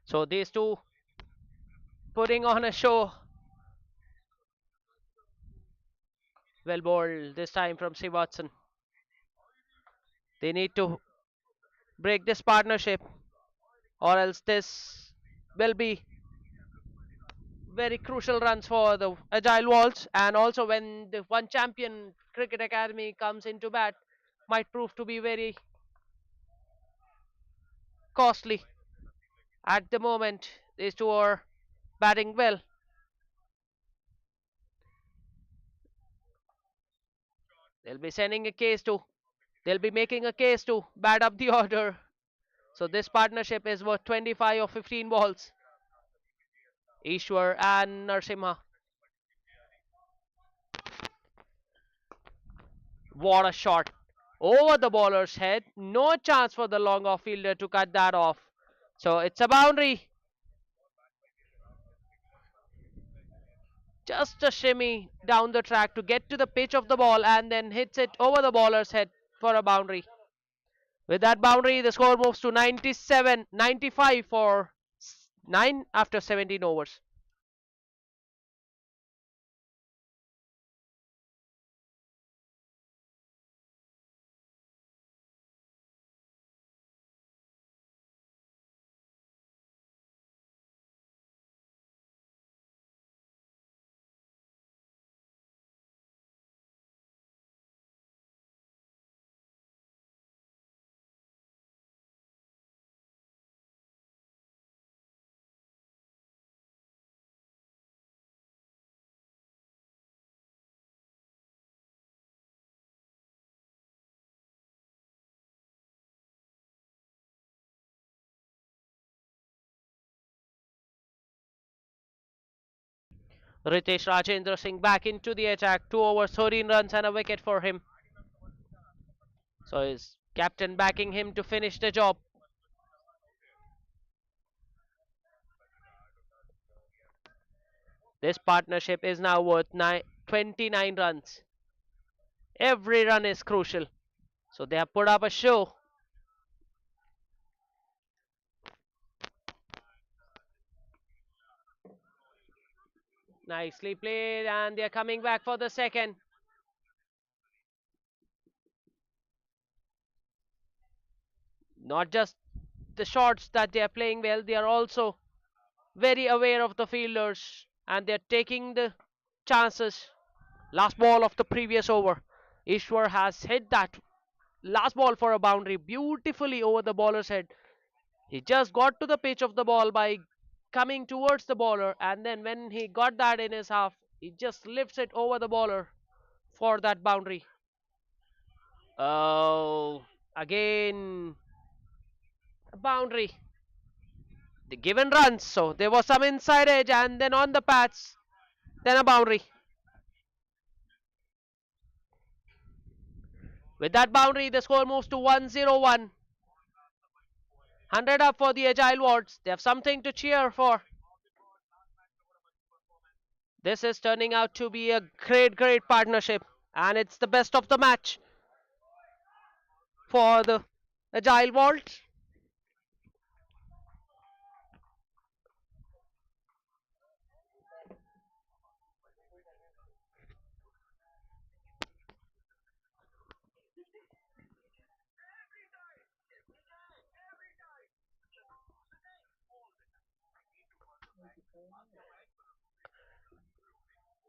So these two putting on a show. Well bowled this time from Watson. They need to break this partnership, or else this will be very crucial runs for the Agile Waltz. And also, when the one champion cricket academy comes into bat, might prove to be very costly. At the moment, these two are batting well. They'll be sending a case to, they'll be making a case to bat up the order. So this partnership is worth 25 or 15 balls. Ishwar and Narsimha. What a shot. Over the bowler's head. No chance for the long off fielder to cut that off. So it's a boundary. Just a shimmy down the track to get to the pitch of the ball and then hits it over the bowler's head for a boundary. With that boundary, the score moves to 97, 95 for 9 after 17 overs. Ritesh Rajendra Singh back into the attack. 2 overs, 13 runs and a wicket for him. So his captain backing him to finish the job. This partnership is now worth 29 runs. Every run is crucial. So they have put up a show. Nicely played, and they're coming back for the second. Not just the shots that they are playing well, they are also very aware of the fielders and they're taking the chances. Last ball of the previous over. Ishwar has hit that last ball for a boundary beautifully over the bowler's head. He just got to the pitch of the ball by coming towards the bowler, and then when he got that in his half, he just lifts it over the bowler for that boundary. Oh, again, a boundary. The given runs, so there was some inside edge, and then on the pads, then a boundary. With that boundary, the score moves to 101. 100 up for the Agile Wards. They have something to cheer for. This is turning out to be a great partnership, and it's the best of the match for the Agile Vault.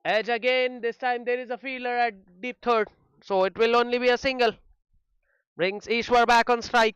Edge again. This time there is a fielder at deep third, so it will only be a single. Brings Ishwar back on strike.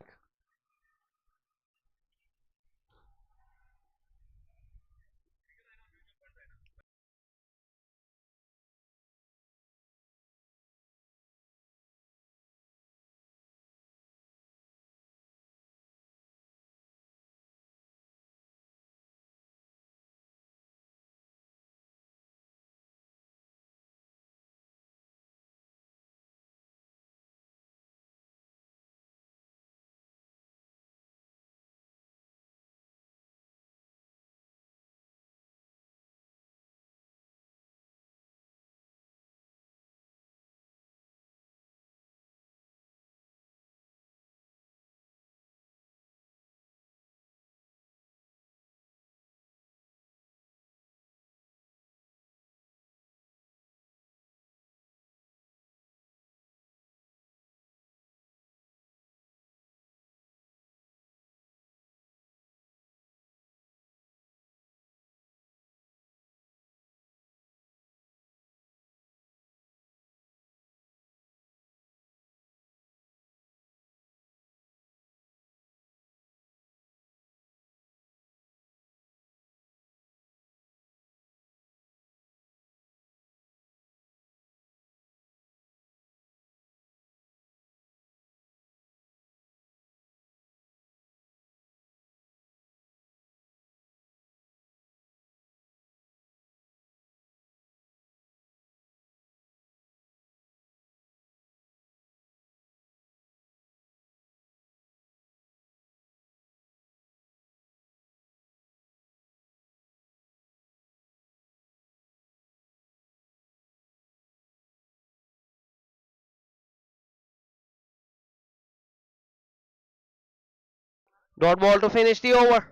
Dot ball to finish the over.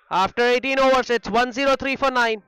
After 18 overs, it's 103 for 9.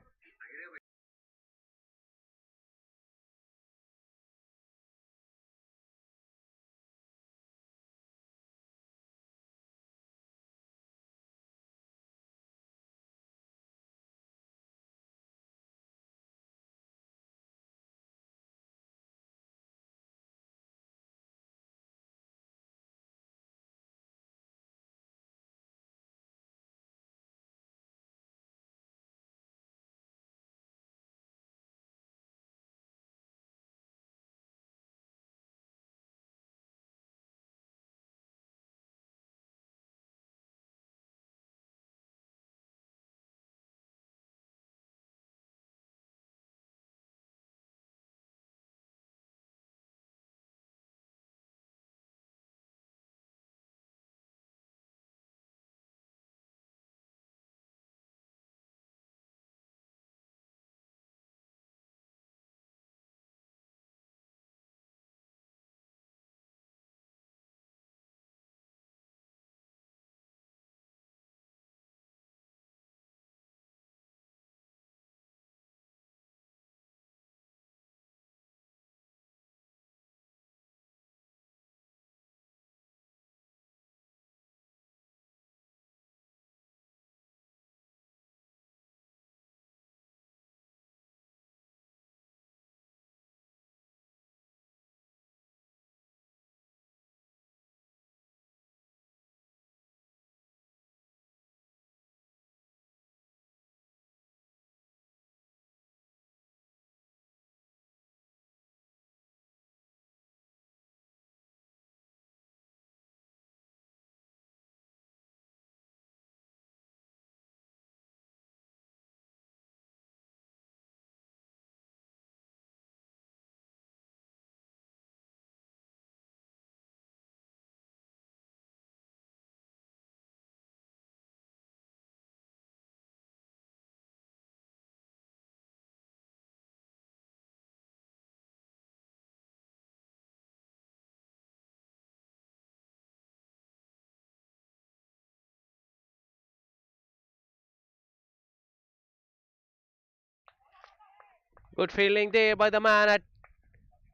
Good fielding there by the man at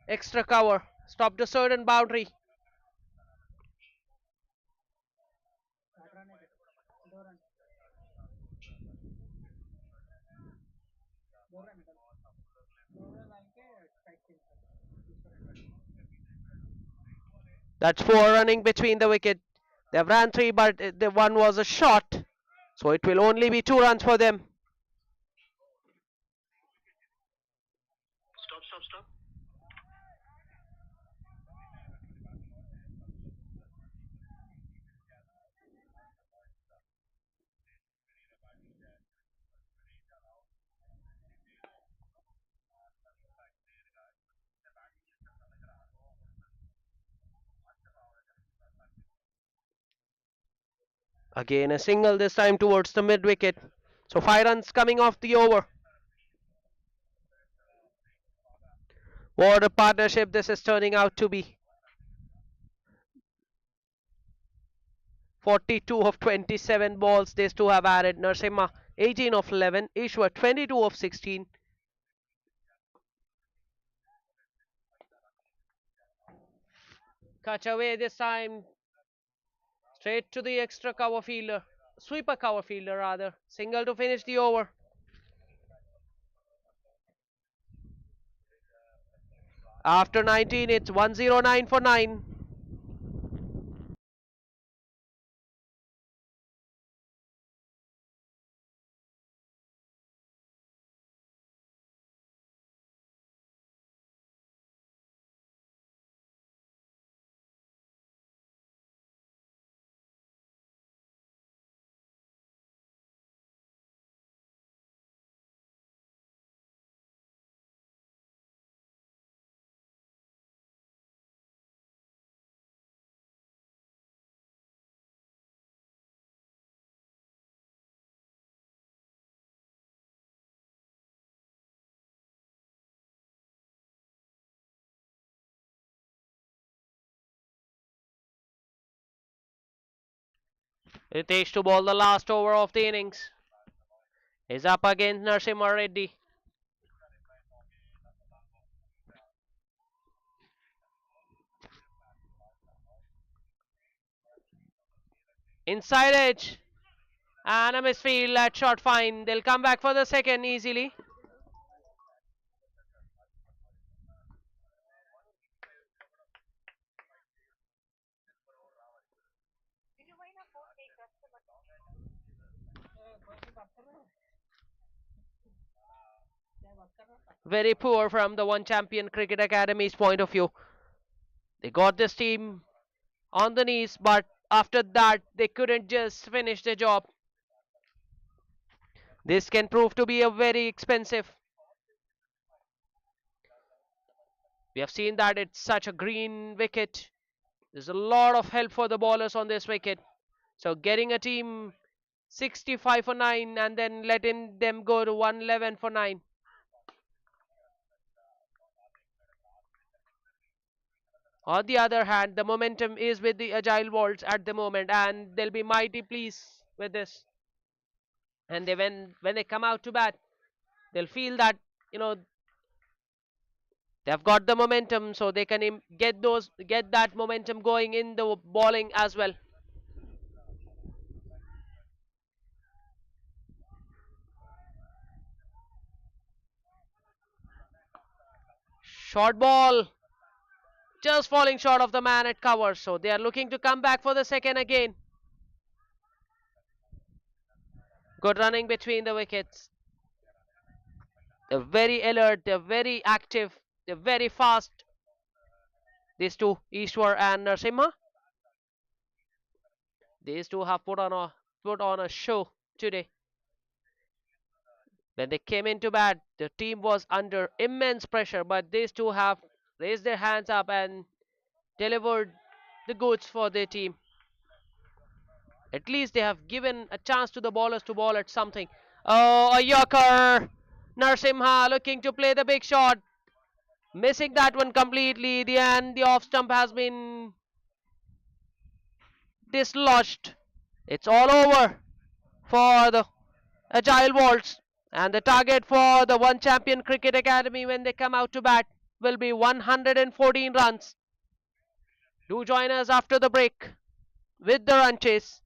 extra cover. Stopped a certain boundary. That's four running between the wicket. They've ran three, but the one was a shot. So it will only be 2 runs for them. Again, a single this time towards the mid wicket. So 5 runs coming off the over. What a partnership this is turning out to be. 42 of 27 balls these two have added. Narasimha 18 of 11. Ishwar 22 of 16. Catch away this time. Straight to the extra cover fielder. Sweeper cover fielder rather. Single to finish the over. After 19, it's 109 for 9. Ritesh to ball the last over of the innings. Is up against Narasimha Reddy. Inside edge. And a misfield at short fine. They'll come back for the second easily. Very poor from the One Champion Cricket Academy's point of view. They got this team on the knees, but after that, they couldn't just finish the job. This can prove to be a very expensive. We have seen that it's such a green wicket. There's a lot of help for the bowlers on this wicket. So getting a team 65 for 9 and then letting them go to 111 for 9. On the other hand, the momentum is with the Agile Vaults at the moment, and they'll be mighty pleased with this. And when they come out to bat, they'll feel that you know they've got the momentum, so they can get that momentum going in the bowling as well. Short ball, just falling short of the man at cover, so they are looking to come back for the second again. Good running between the wickets. They're very alert, they're very active, they're very fast. These two, Ishwar and Narasimha, these two have put on a show today. When they came into bat, the team was under immense pressure, but these two have raised their hands up and delivered the goods for their team. At least they have given a chance to the bowlers to bowl at something. Oh, a Yorker! Narasimha looking to play the big shot. Missing that one completely. The off stump has been dislodged. It's all over for the Agile Vaults. And the target for the One Champion Cricket Academy when they come out to bat will be 114 runs. Do join us after the break with the run chase.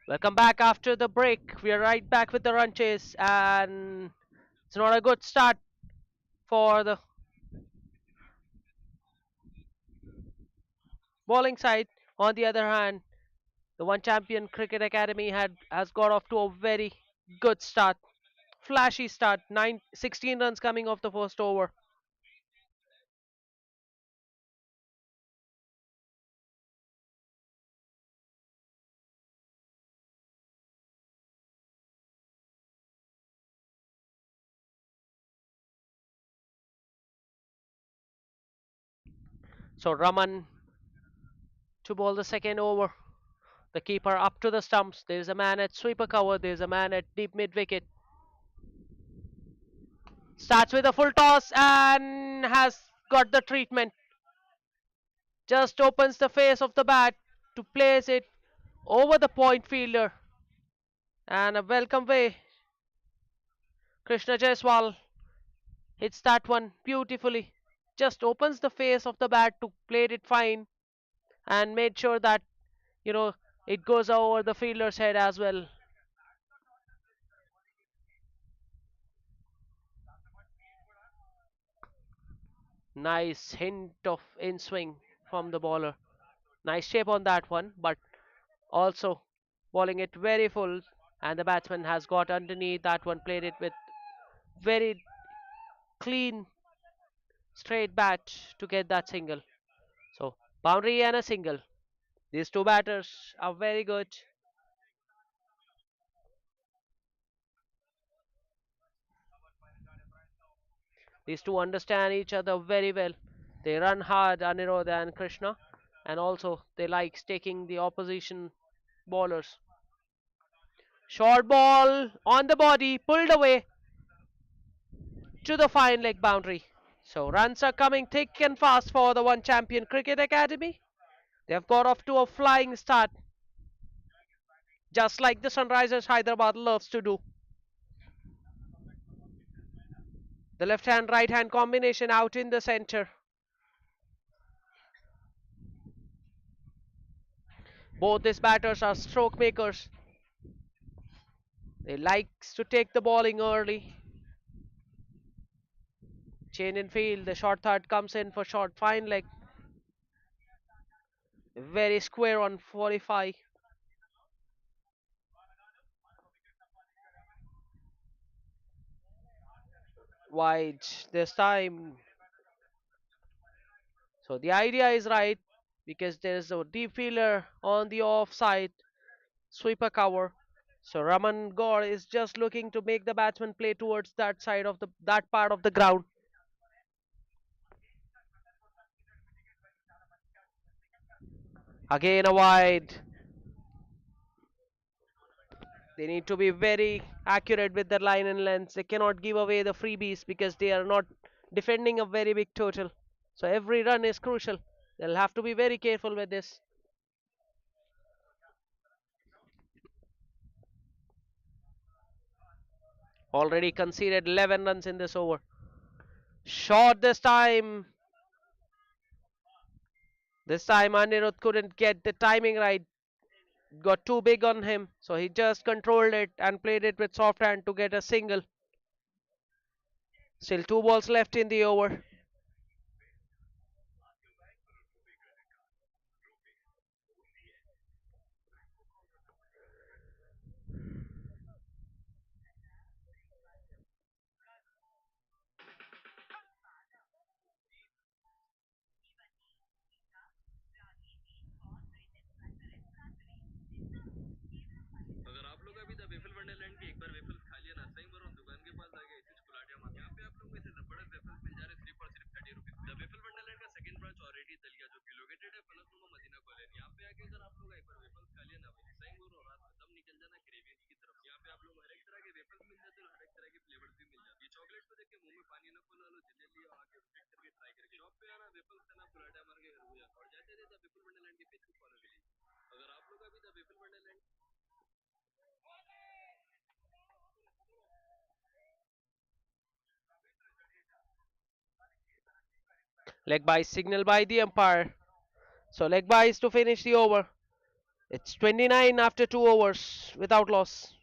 Welcome back after the break. We are right back with the run chase, and it's not a good start for the bowling side. On the other hand, the One Champion Cricket Academy has got off to a very good start, flashy start. 16 runs coming off the first over. So Raman to bowl the second over. The keeper up to the stumps. There's a man at sweeper cover. There's a man at deep mid wicket. Starts with a full toss and has got the treatment. Just opens the face of the bat to place it over the point fielder. And a welcome way. Krishna Jaiswal hits that one beautifully. Just opens the face of the bat to play it fine and made sure that, you know, it goes over the fielder's head as well. Nice hint of in swing from the bowler. Nice shape on that one, but also bowling it very full. And the batsman has got underneath that one, played it with very clean, straight bat to get that single. So, boundary and a single. These two batters are very good. These two understand each other very well. They run hard, Anirudh and Krishna, and also they like taking the opposition bowlers. Short ball on the body, pulled away to the fine leg boundary. So runs are coming thick and fast for the One Champion Cricket Academy. They have got off to a flying start, just like the Sunrisers Hyderabad loves to do. The left hand right hand combination out in the center. Both these batters are stroke makers. They likes to take the bowling early. Chain in field. The short third comes in for short fine leg. Very square on 45. Wide this time. So the idea is right because there's a deep fielder on the offside sweeper cover. So Raman Gaur is just looking to make the batsman play towards that side of the that part of the ground. Again a wide. They need to be very accurate with their line and length. They cannot give away the freebies because they are not defending a very big total. So every run is crucial. They'll have to be very careful with this. Already conceded 11 runs in this over. Short this time. This time Anirudh couldn't get the timing right. Got too big on him. So he just controlled it and played it with soft hand to get a single. Still two balls left in the over. Leg by signal by the umpire. So leg by is to finish the over. It's 29 after 2 overs without loss.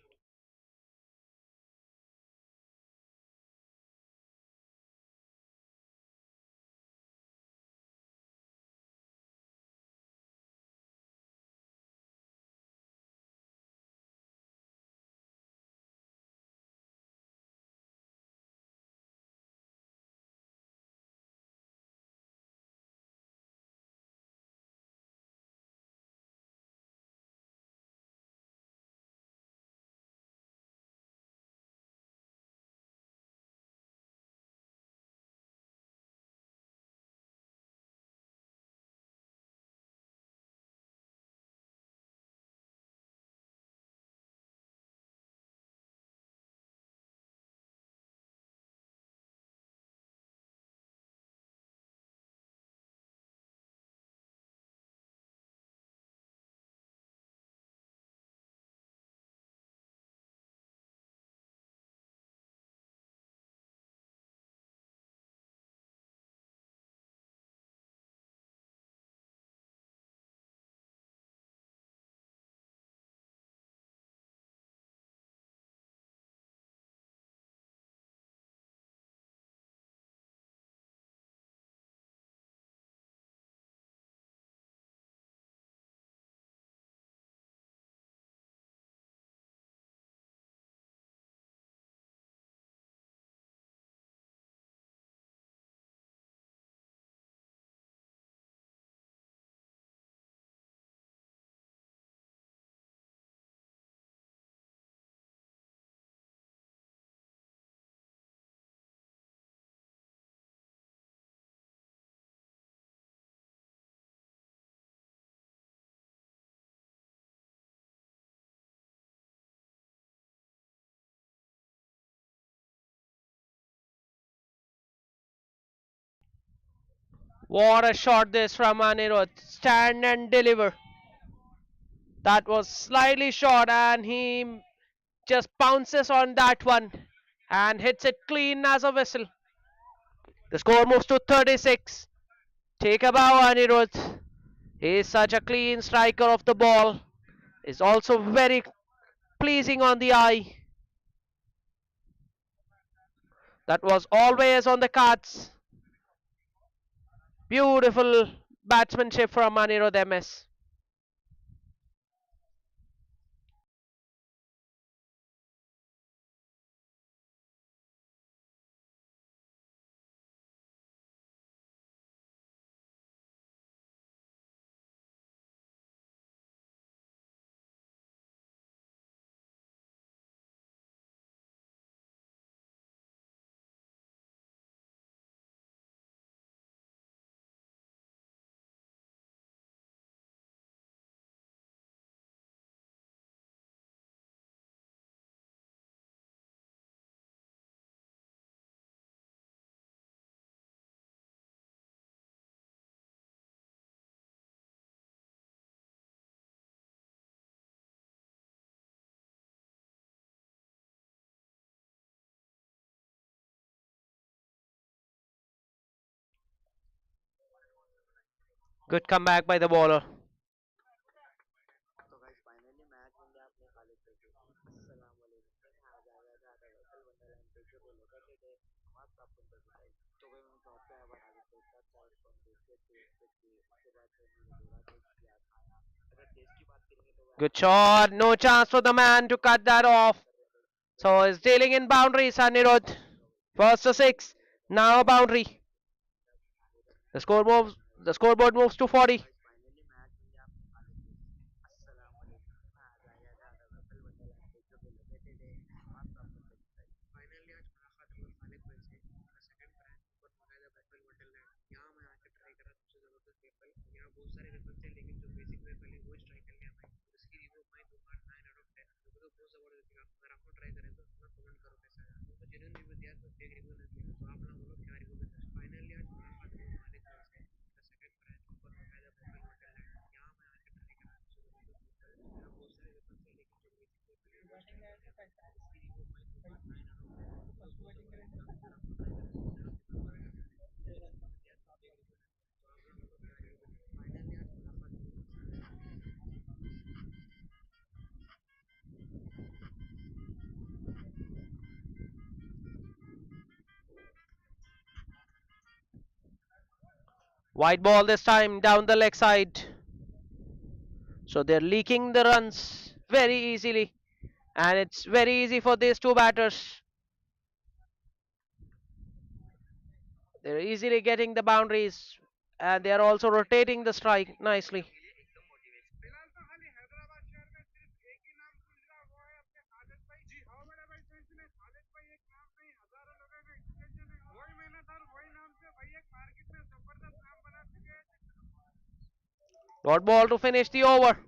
What a shot this from Anirudh. Stand and deliver. That was slightly short and he just pounces on that one and hits it clean as a whistle. The score moves to 36. Take a bow, Anirudh. He is such a clean striker of the ball. Is also very pleasing on the eye. That was always on the cards. Beautiful batsmanship from Anirudh MS. Good comeback by the bowler. Good shot. No chance for the man to cut that off. So he's dealing in boundaries, Anirudh. First to six. Now a boundary. The scoreboard moves to 40. White ball this time down the leg side. So they're leaking the runs very easily. And it's very easy for these two batters. They're easily getting the boundaries. And they're also rotating the strike nicely. Dot ball to finish the over.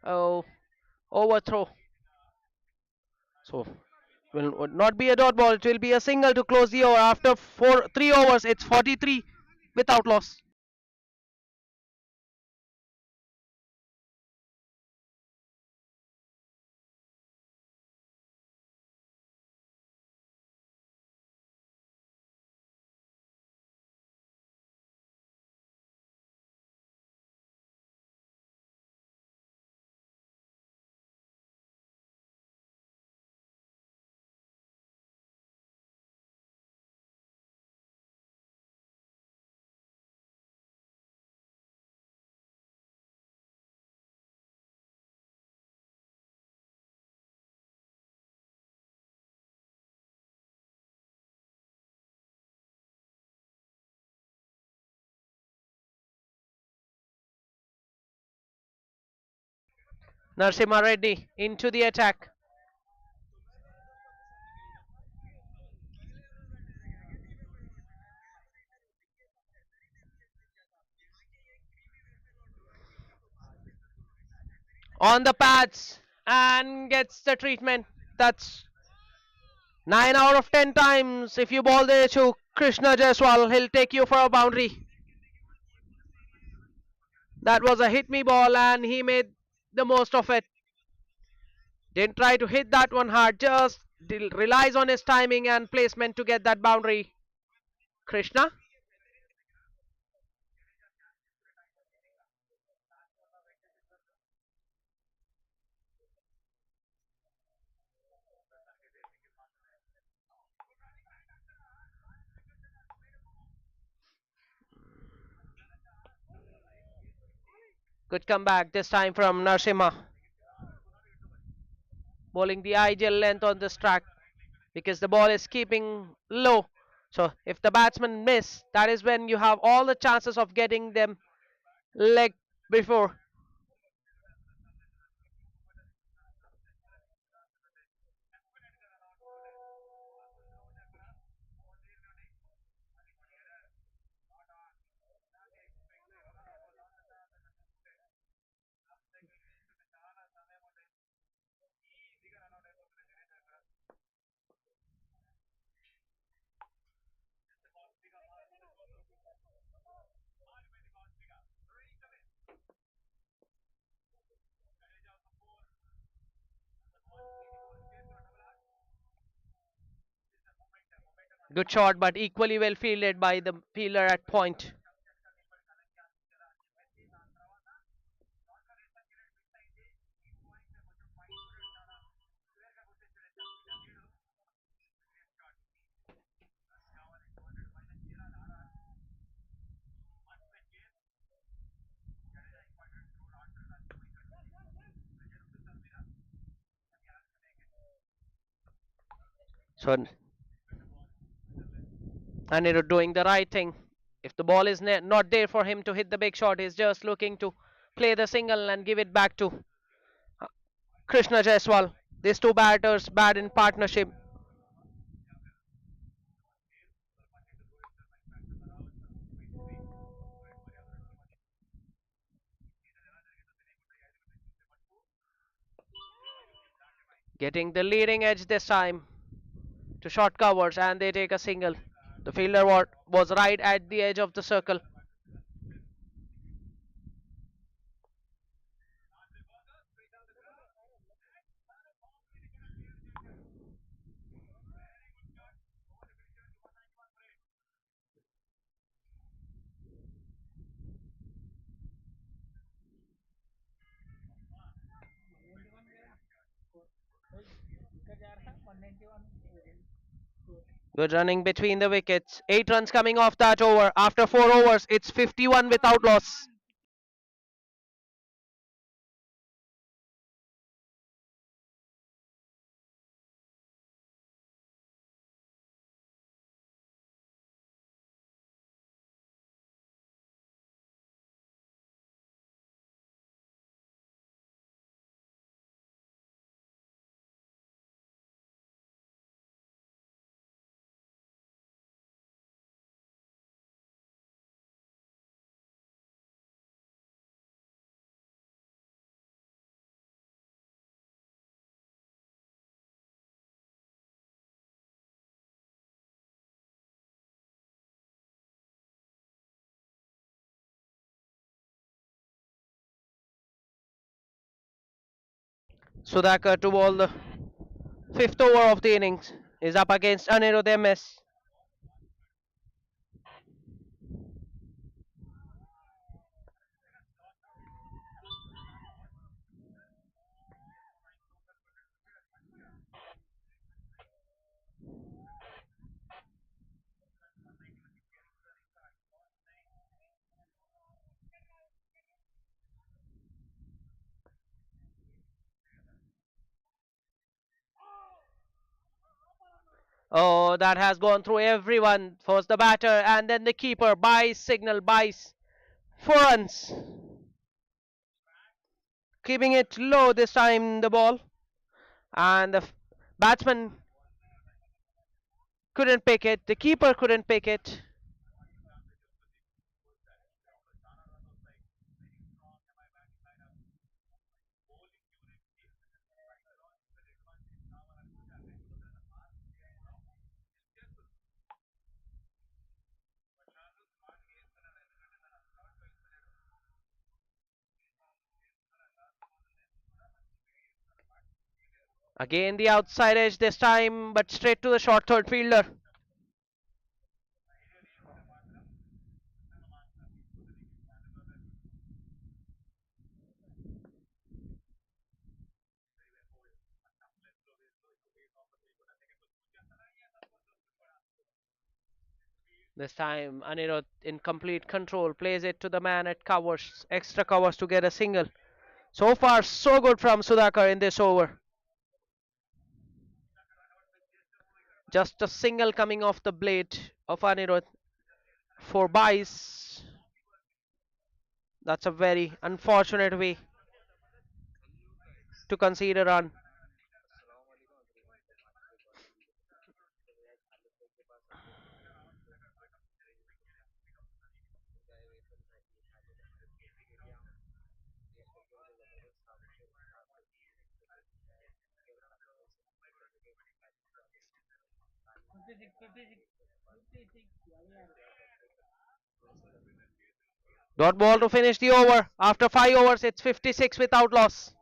Oh, overthrow. So will not be a dot ball. It will be a single to close the over. After 3 overs, it's 43 without loss. Narsimha Reddy into the attack. On the pads and gets the treatment. That's 9 out of 10 times. If you ball there to Krishna Jaiswal, he'll take you for a boundary. That was a hit me ball and he made the most of it. Didn't try to hit that one hard, just relies on his timing and placement to get that boundary. Krishna, good comeback this time from Narsimha. Bowling the ideal length on this track because the ball is keeping low. So if the batsman miss, that is when you have all the chances of getting them leg before. Good shot, but equally well fielded by the fielder at point. So and you're doing the right thing. If the ball is not there for him to hit the big shot, he's just looking to play the single and give it back to Krishna Jaiswal. These two batters bad in partnership. Getting the leading edge this time to short covers and they take a single. The fielder was right at the edge of the circle. Good running between the wickets. 8 runs coming off that over. After 4 overs, it's 51 without loss. Sudhakar to ball the fifth over of the innings is up against Anirudh MS. Oh, that has gone through everyone. First the batter and then the keeper. Buys signal, buys 4 runs. Keeping it low this time, the ball. And the batsman couldn't pick it. The keeper couldn't pick it. Again, the outside edge this time, but straight to the short third fielder. This time, Anirudh in complete control plays it to the man at covers, extra covers to get a single. So far, so good from Sudhakar in this over. Just a single coming off the blade of Anirudh for buys. That's a very unfortunate way to concede a run. Dot ball to finish the over. After 5 overs, it's 56 without loss.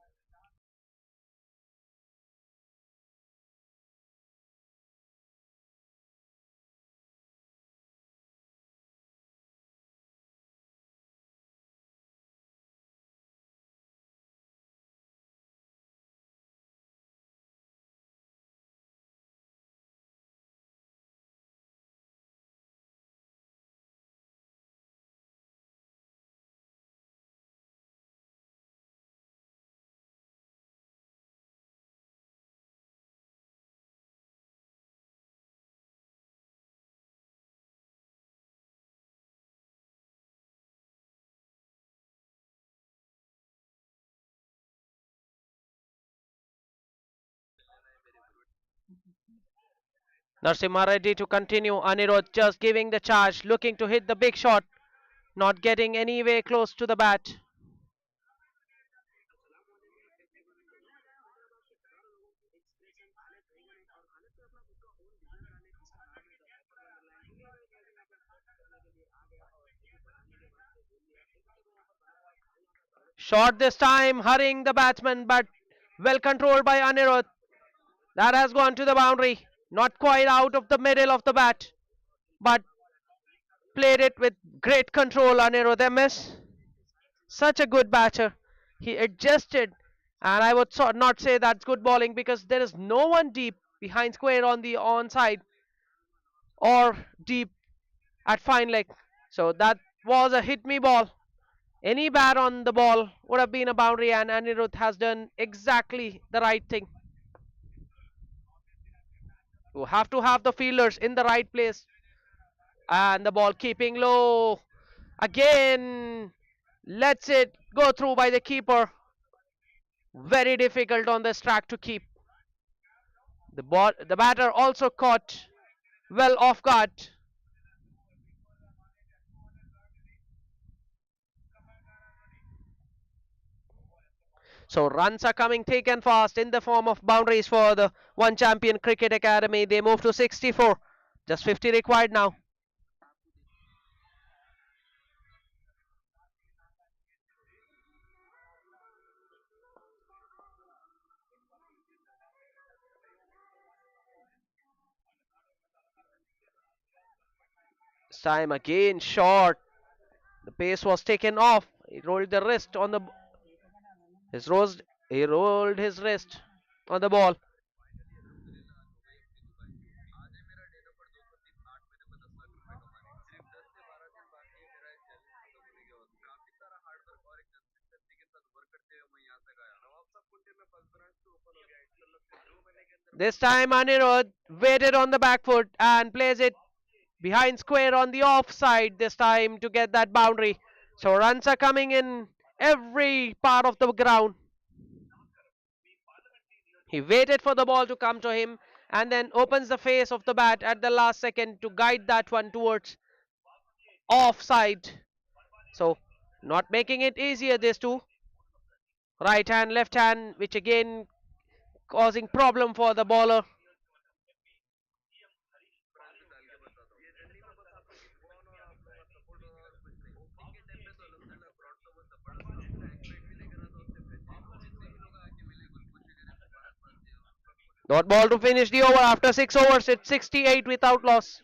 Narsimha ready to continue. Anirudh just giving the charge, looking to hit the big shot, not getting any way close to the bat. Shot this time, hurrying the batsman, but well controlled by Anirudh. That has gone to the boundary. Not quite out of the middle of the bat, but played it with great control. Anirudh MS. Such a good batter. He adjusted, and I would not say that's good bowling because there is no one deep behind square on the onside. or deep at fine leg. So that was a hit me ball. Any bat on the ball would have been a boundary, and Anirudh has done exactly the right thing. You have to have the fielders in the right place, and the ball keeping low again. Lets it go through by the keeper. Very difficult on this track to keep. The batter also caught well off guard. So runs are coming thick and fast in the form of boundaries for the One Champion Cricket Academy. They move to 64. Just 50 required now. This time again short. The pace was taken off. He rolled the wrist on the his rolled he rolled his wrist on the ball. This time Anirudh waited on the back foot and plays it behind square on the offside this time to get that boundary. So runs are coming in every part of the ground. He waited for the ball to come to him and then opens the face of the bat at the last second to guide that one towards offside. So not making it easier, these two. Right hand, left hand, which again causing problem for the bowler. Dot ball to finish the over after 6 overs. It's 68 without loss.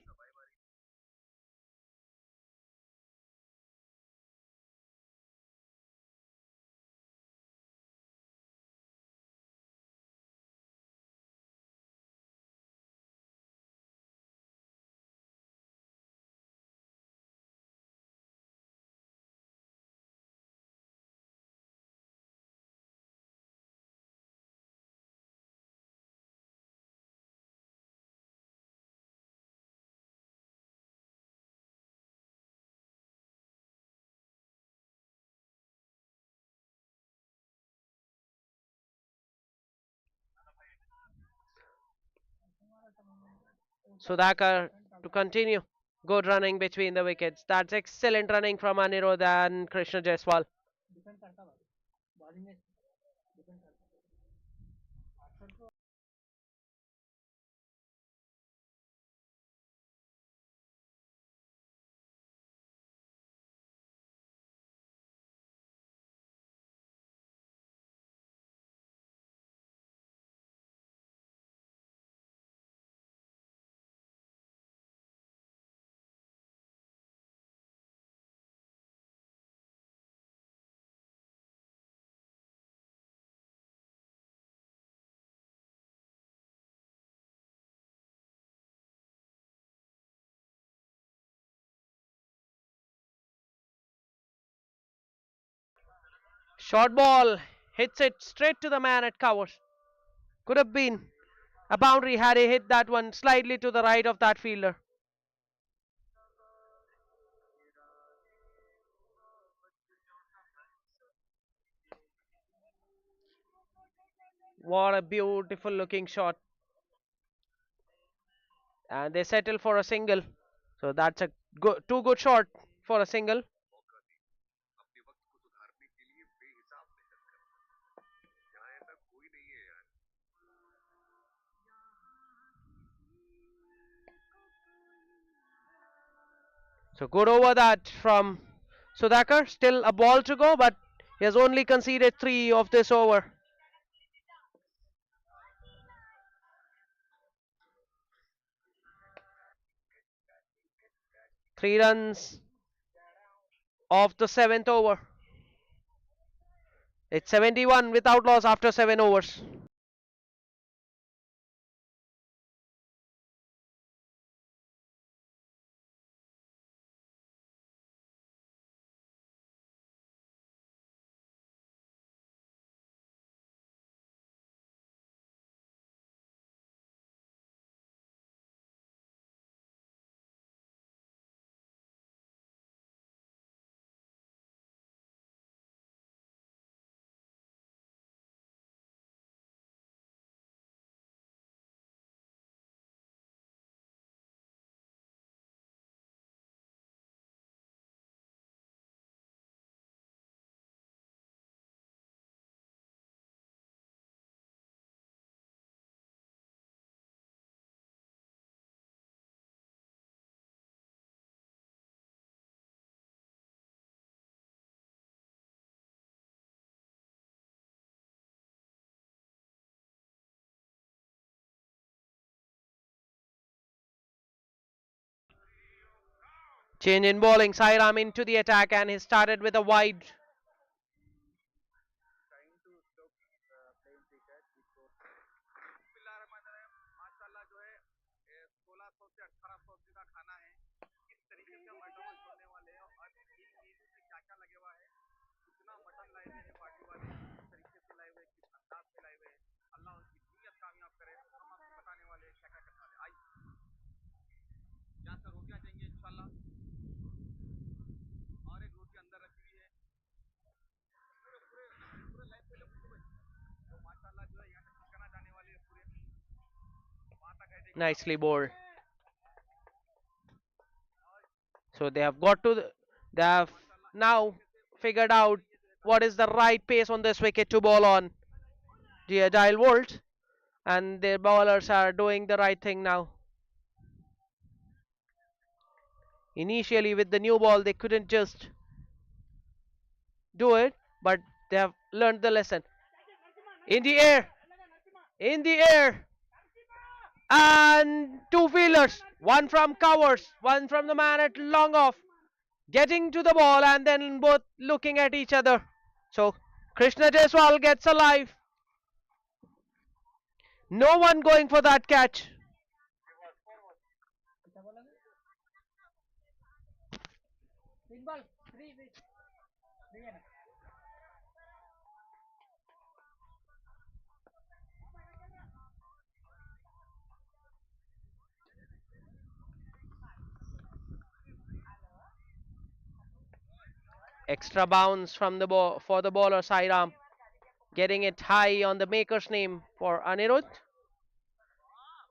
Sudhakar to continue. Good running between the wickets. That's excellent running from Anirudh and Krishna Jaiswal. Short ball hits it straight to the man at covers. Could have been a boundary had he hit that one slightly to the right of that fielder. What a beautiful looking shot. And they settle for a single. So that's a too good shot for a single. So good over that from Sudhakar. Still a ball to go, but he has only conceded 3 of this over. 3 runs of the 7th over. It's 71 without loss after 7 overs. Change in bowling. Sairam into the attack and he started with a wide. Nicely bowled. So they have got to. They have now figured out what is the right pace on this wicket to bowl on. The Agile Volt, and their bowlers are doing the right thing now. Initially, with the new ball, they couldn't just do it, but they have learned the lesson. In the air, in the air, and two fielders, one from covers, one from the man at long off, getting to the ball and then both looking at each other. So Krishna Jaiswal gets alive. No one going for that catch. Extra bounce from the ball for the bowler Sairam, getting it high on the maker's name for Anirudh.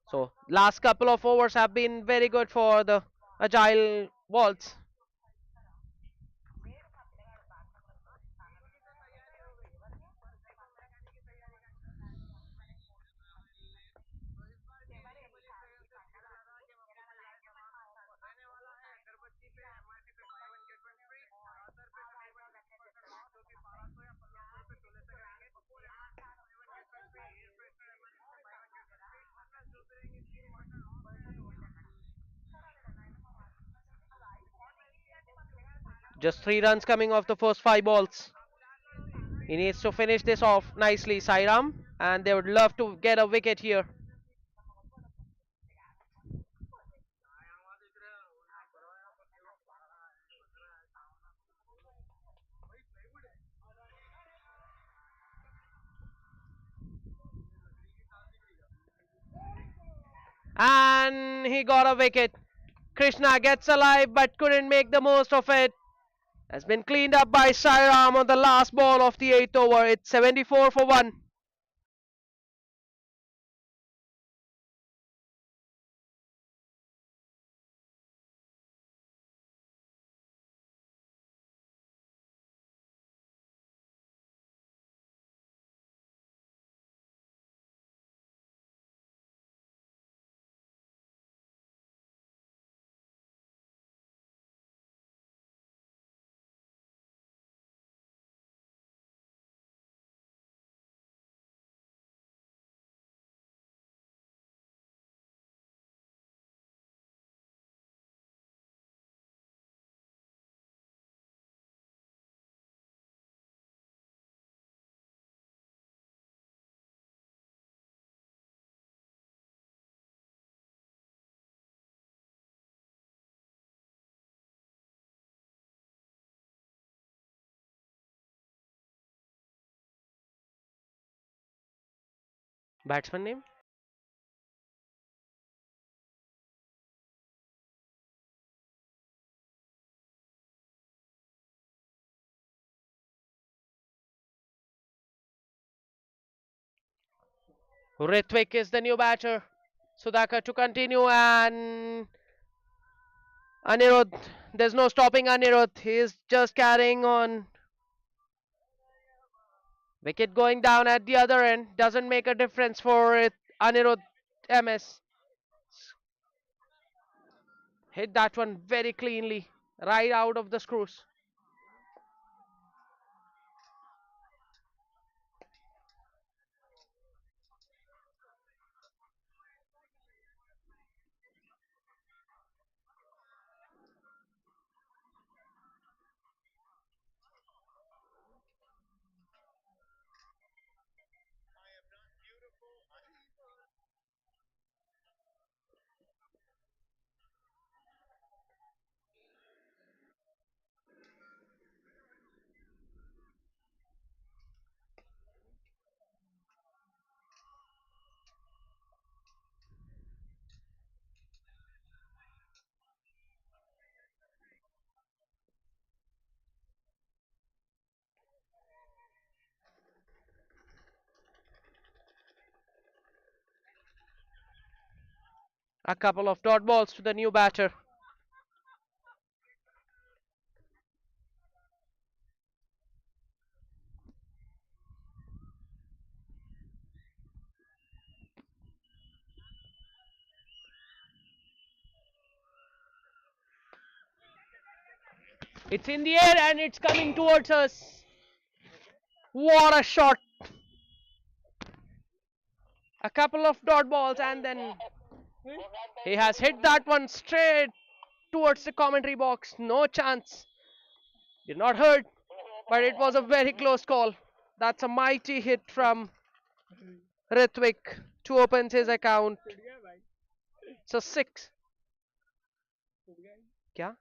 So last couple of overs have been very good for the Agile Waltz. Just 3 runs coming off the first 5 balls. He needs to finish this off nicely, Sairam, and they would love to get a wicket here. And he got a wicket. Krishna gets alive but couldn't make the most of it. Has been cleaned up by Sairam on the last ball of the 8th over. It's 74 for 1. Batsman name? Ritvik is the new batter. Sudhakar to continue and Anirudh. There's no stopping Anirudh. He's just carrying on. Wicket going down at the other end. Doesn't make a difference for it. Anirudh MS. Hit that one very cleanly. Right out of the screws. A couple of dot balls to the new batter. It's in the air and it's coming towards us. What a shot! A couple of dot balls and then he has hit that one straight towards the commentary box. No chance. Did not hurt, but it was a very close call. That's a mighty hit from Ritwik to open his account. So six. क्या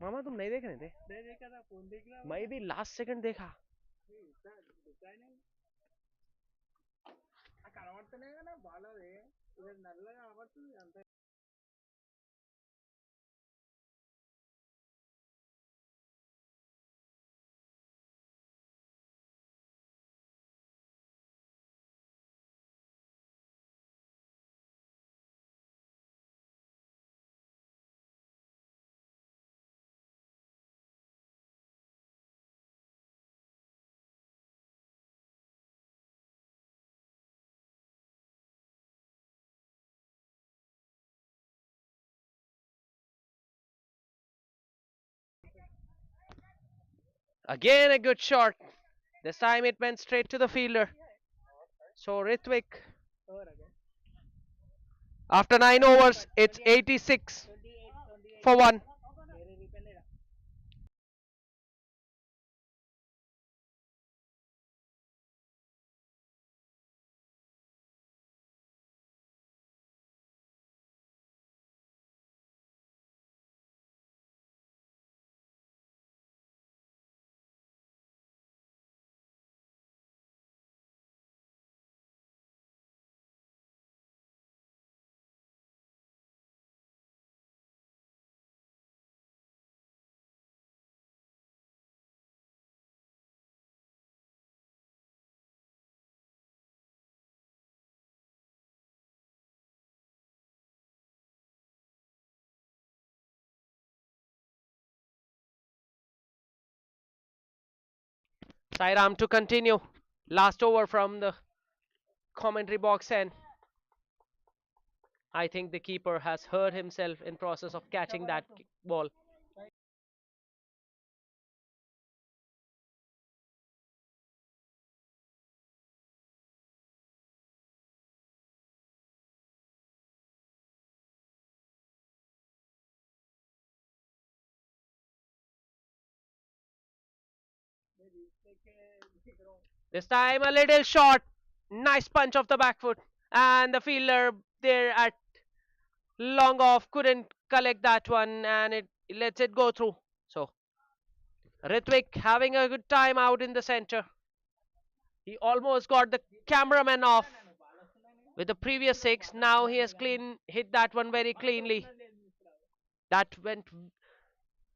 मामा तुम नहीं देख रहे थे मैं भी last second देखा Again a good shot. This time it went straight to the fielder. So Ritwik, after 9 overs, it's 86 for 1. Sairam to continue. Last over from the commentary box, and I think the keeper has hurt himself in process of catching that ball. This time a little short. Nice punch off the back foot. And the fielder there at long off couldn't collect that one and it lets it go through. So Ritwik having a good time out in the center. He almost got the cameraman off with the previous six. Now he has clean hit that one very cleanly. That went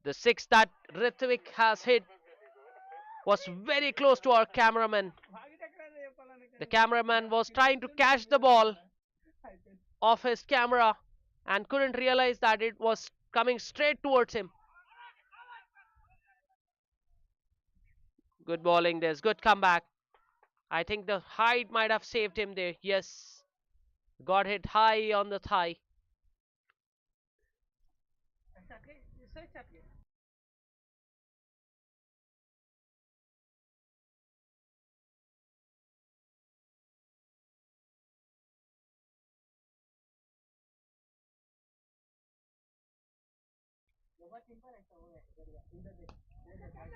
the six that Ritwik has hit was very close to our cameraman. The cameraman was trying to catch the ball off his camera and couldn't realize that it was coming straight towards him. Good bowling there. Good comeback. I think the height might have saved him there. Yes. Got hit high on the thigh.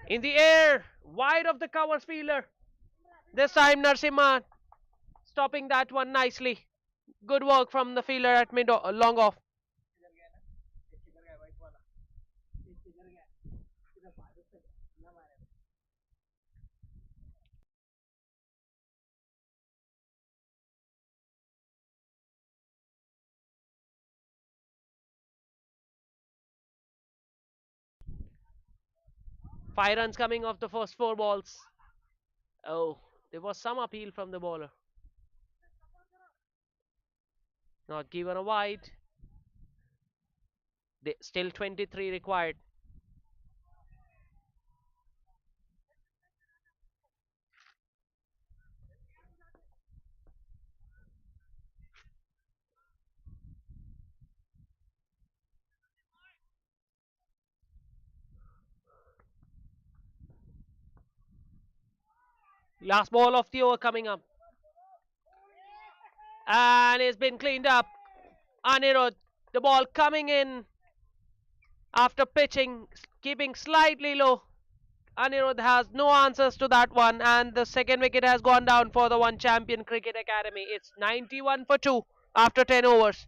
In the air, wide of the covers fielder. This time Narsimha stopping that one nicely. Good work from the fielder at mid long off. Five runs coming off the first four balls. Oh, there was some appeal from the bowler. Not given a wide. Still 23 required. Last ball of the over coming up. And it's been cleaned up. Anirudh, the ball coming in after pitching, keeping slightly low. Anirudh has no answers to that one, and the second wicket has gone down for the One Champion Cricket Academy. It's 91 for 2 after 10 overs.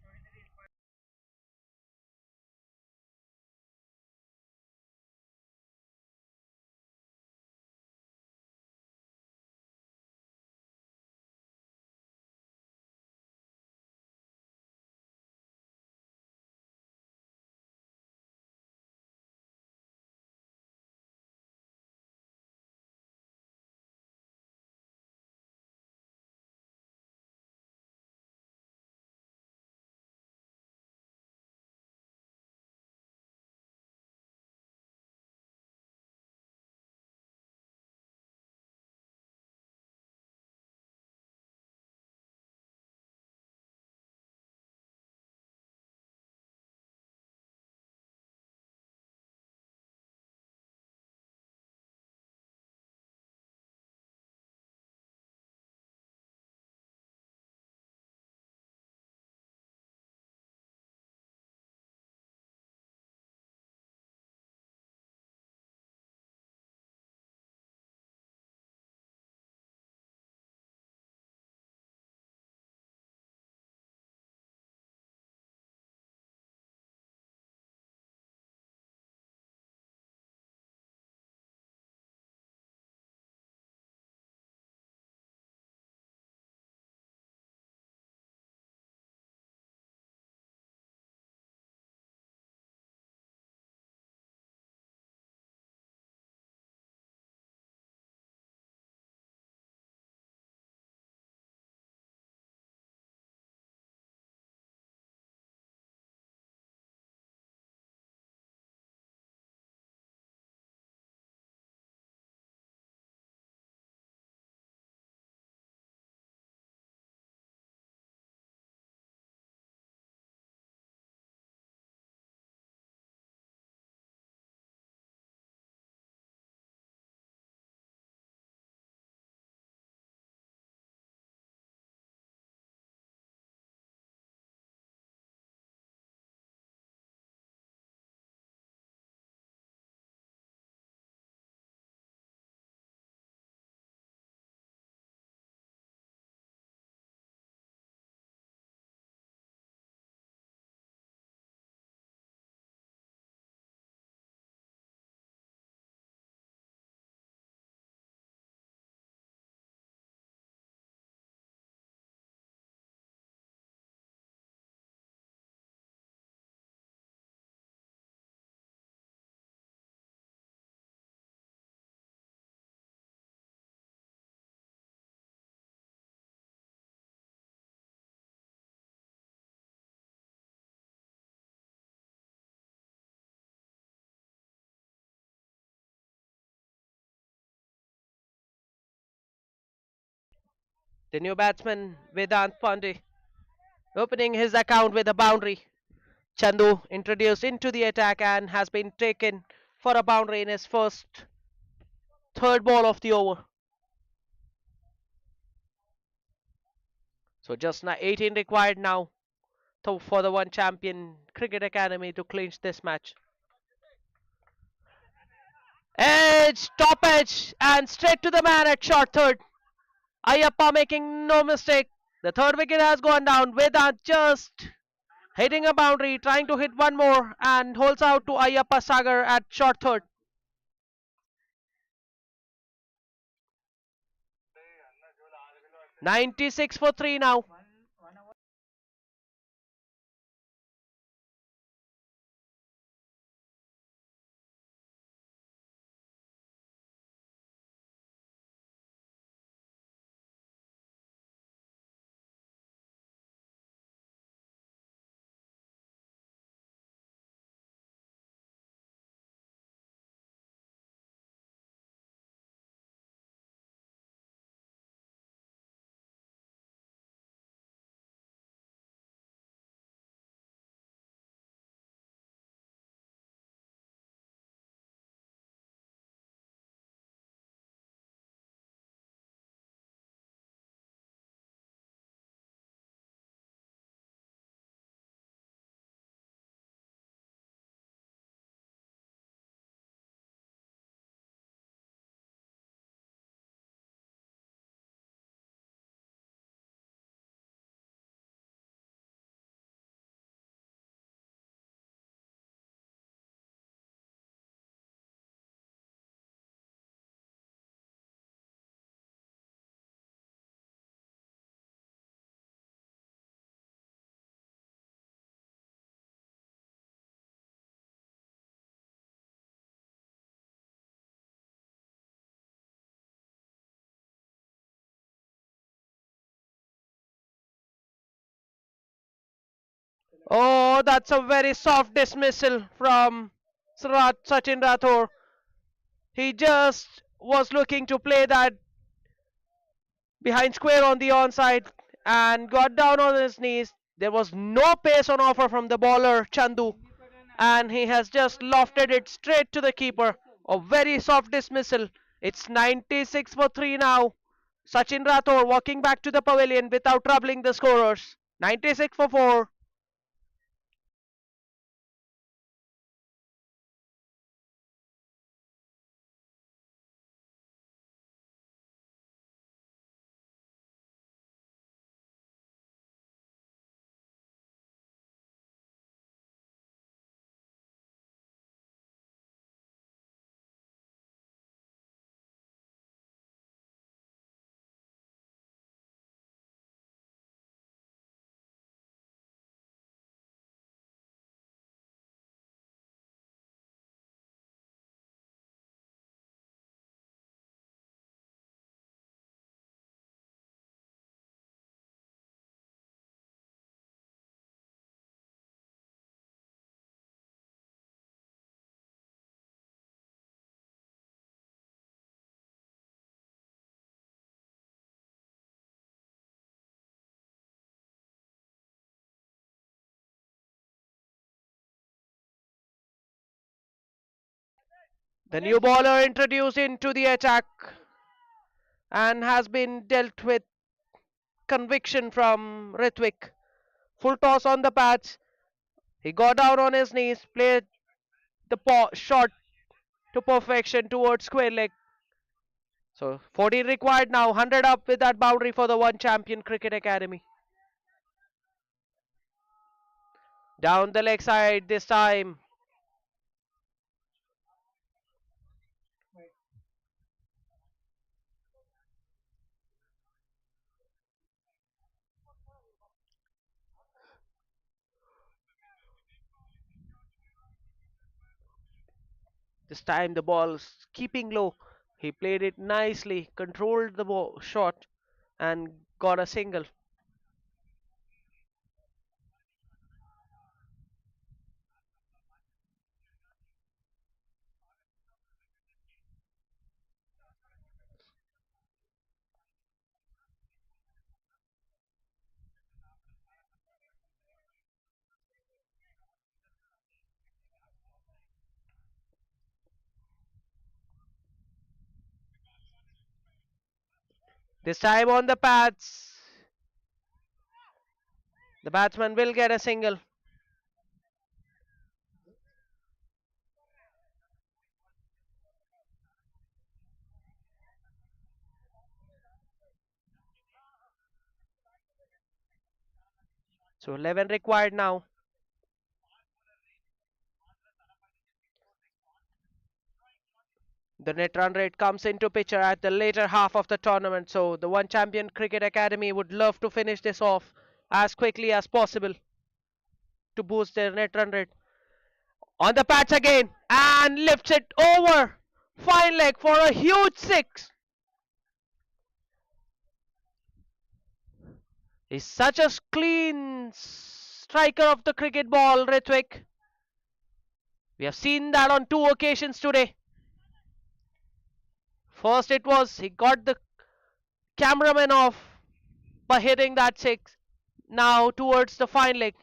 The new batsman, Vedant Pandey, opening his account with a boundary. Chandu introduced into the attack and has been taken for a boundary in his first third ball of the over. So just now 18 required now for the One Champion Cricket Academy to clinch this match. Edge, top edge, and straight to the man at short third. Ayappa making no mistake. The third wicket has gone down. Vedant just hitting a boundary, trying to hit one more, and holds out to Ayappa Sagar at short third. 96 for 3 now. Oh, that's a very soft dismissal from Sachin Rathore. He just was looking to play that behind square on the onside and got down on his knees. There was no pace on offer from the bowler Chandu, and he has just lofted it straight to the keeper. A very soft dismissal. It's 96 for 3 now. Sachin Rathore walking back to the pavilion without troubling the scorers. 96 for 4. The new bowler introduced into the attack and has been dealt with conviction from Ritwik. Full toss on the pads. He got down on his knees, played the shot to perfection towards square leg. So 14 required now, 100 up with that boundary for the One Champion Cricket Academy. Down the leg side this time. This time the ball's keeping low. He played it nicely, controlled the ball, shot, and got a single. This time on the pads, the batsman will get a single. So 11 required now. The net run rate comes into picture at the later half of the tournament. So the One Champion Cricket Academy would love to finish this off as quickly as possible to boost their net run rate. On the patch again and lifts it over. Fine leg for a huge six. He's such a clean striker of the cricket ball, Ritwik. We have seen that on two occasions today. First, it was he got the cameraman off by hitting that six. Now towards the fine leg.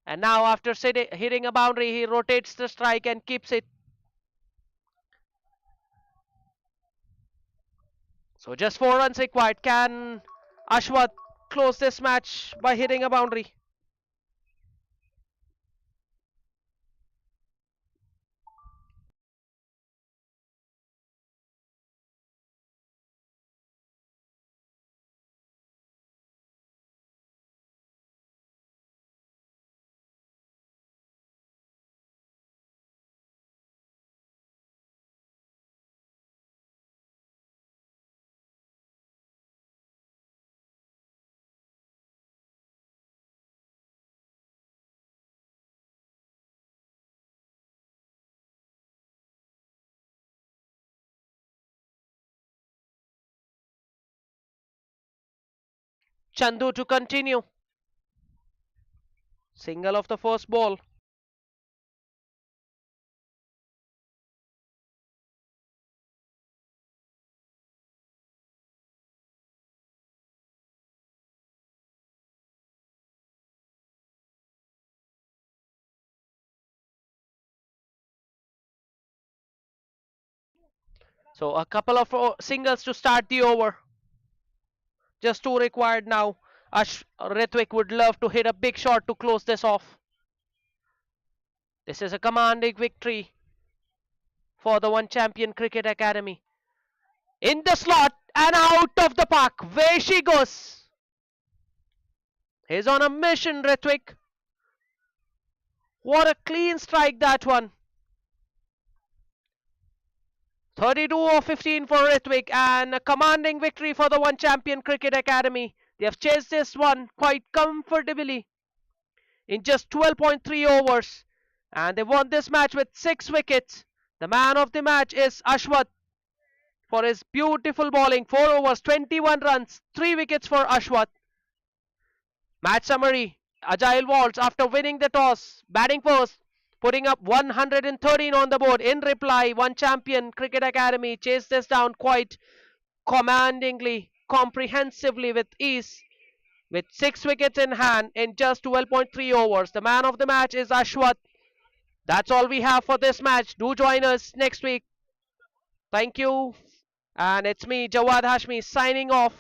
And now after hitting a boundary, he rotates the strike and keeps it. So just 4 runs required. Can Ashwath close this match by hitting a boundary? Chandu to continue. Single of the first ball. So a couple of singles to start the over. Just two required now. Ritwik would love to hit a big shot to close this off. This is a commanding victory for the One Champion Cricket Academy. In the slot and out of the park. Where she goes. He's on a mission, Ritwik. What a clean strike that one. 32 of 15 for Ritwik and a commanding victory for the One Champion Cricket Academy. They have chased this one quite comfortably in just 12.3 overs and they won this match with 6 wickets. The man of the match is Ashwath for his beautiful bowling. 4 overs, 21 runs, 3 wickets for Ashwath. Match summary. Agile Waltz after winning the toss, batting first, putting up 113 on the board. In reply, One Champion Cricket Academy chased this down quite commandingly, comprehensively with ease. With 6 wickets in hand in just 12.3 overs. The man of the match is Ashwath. That's all we have for this match. Do join us next week. Thank you. And it's me, Jawad Hashmi, signing off.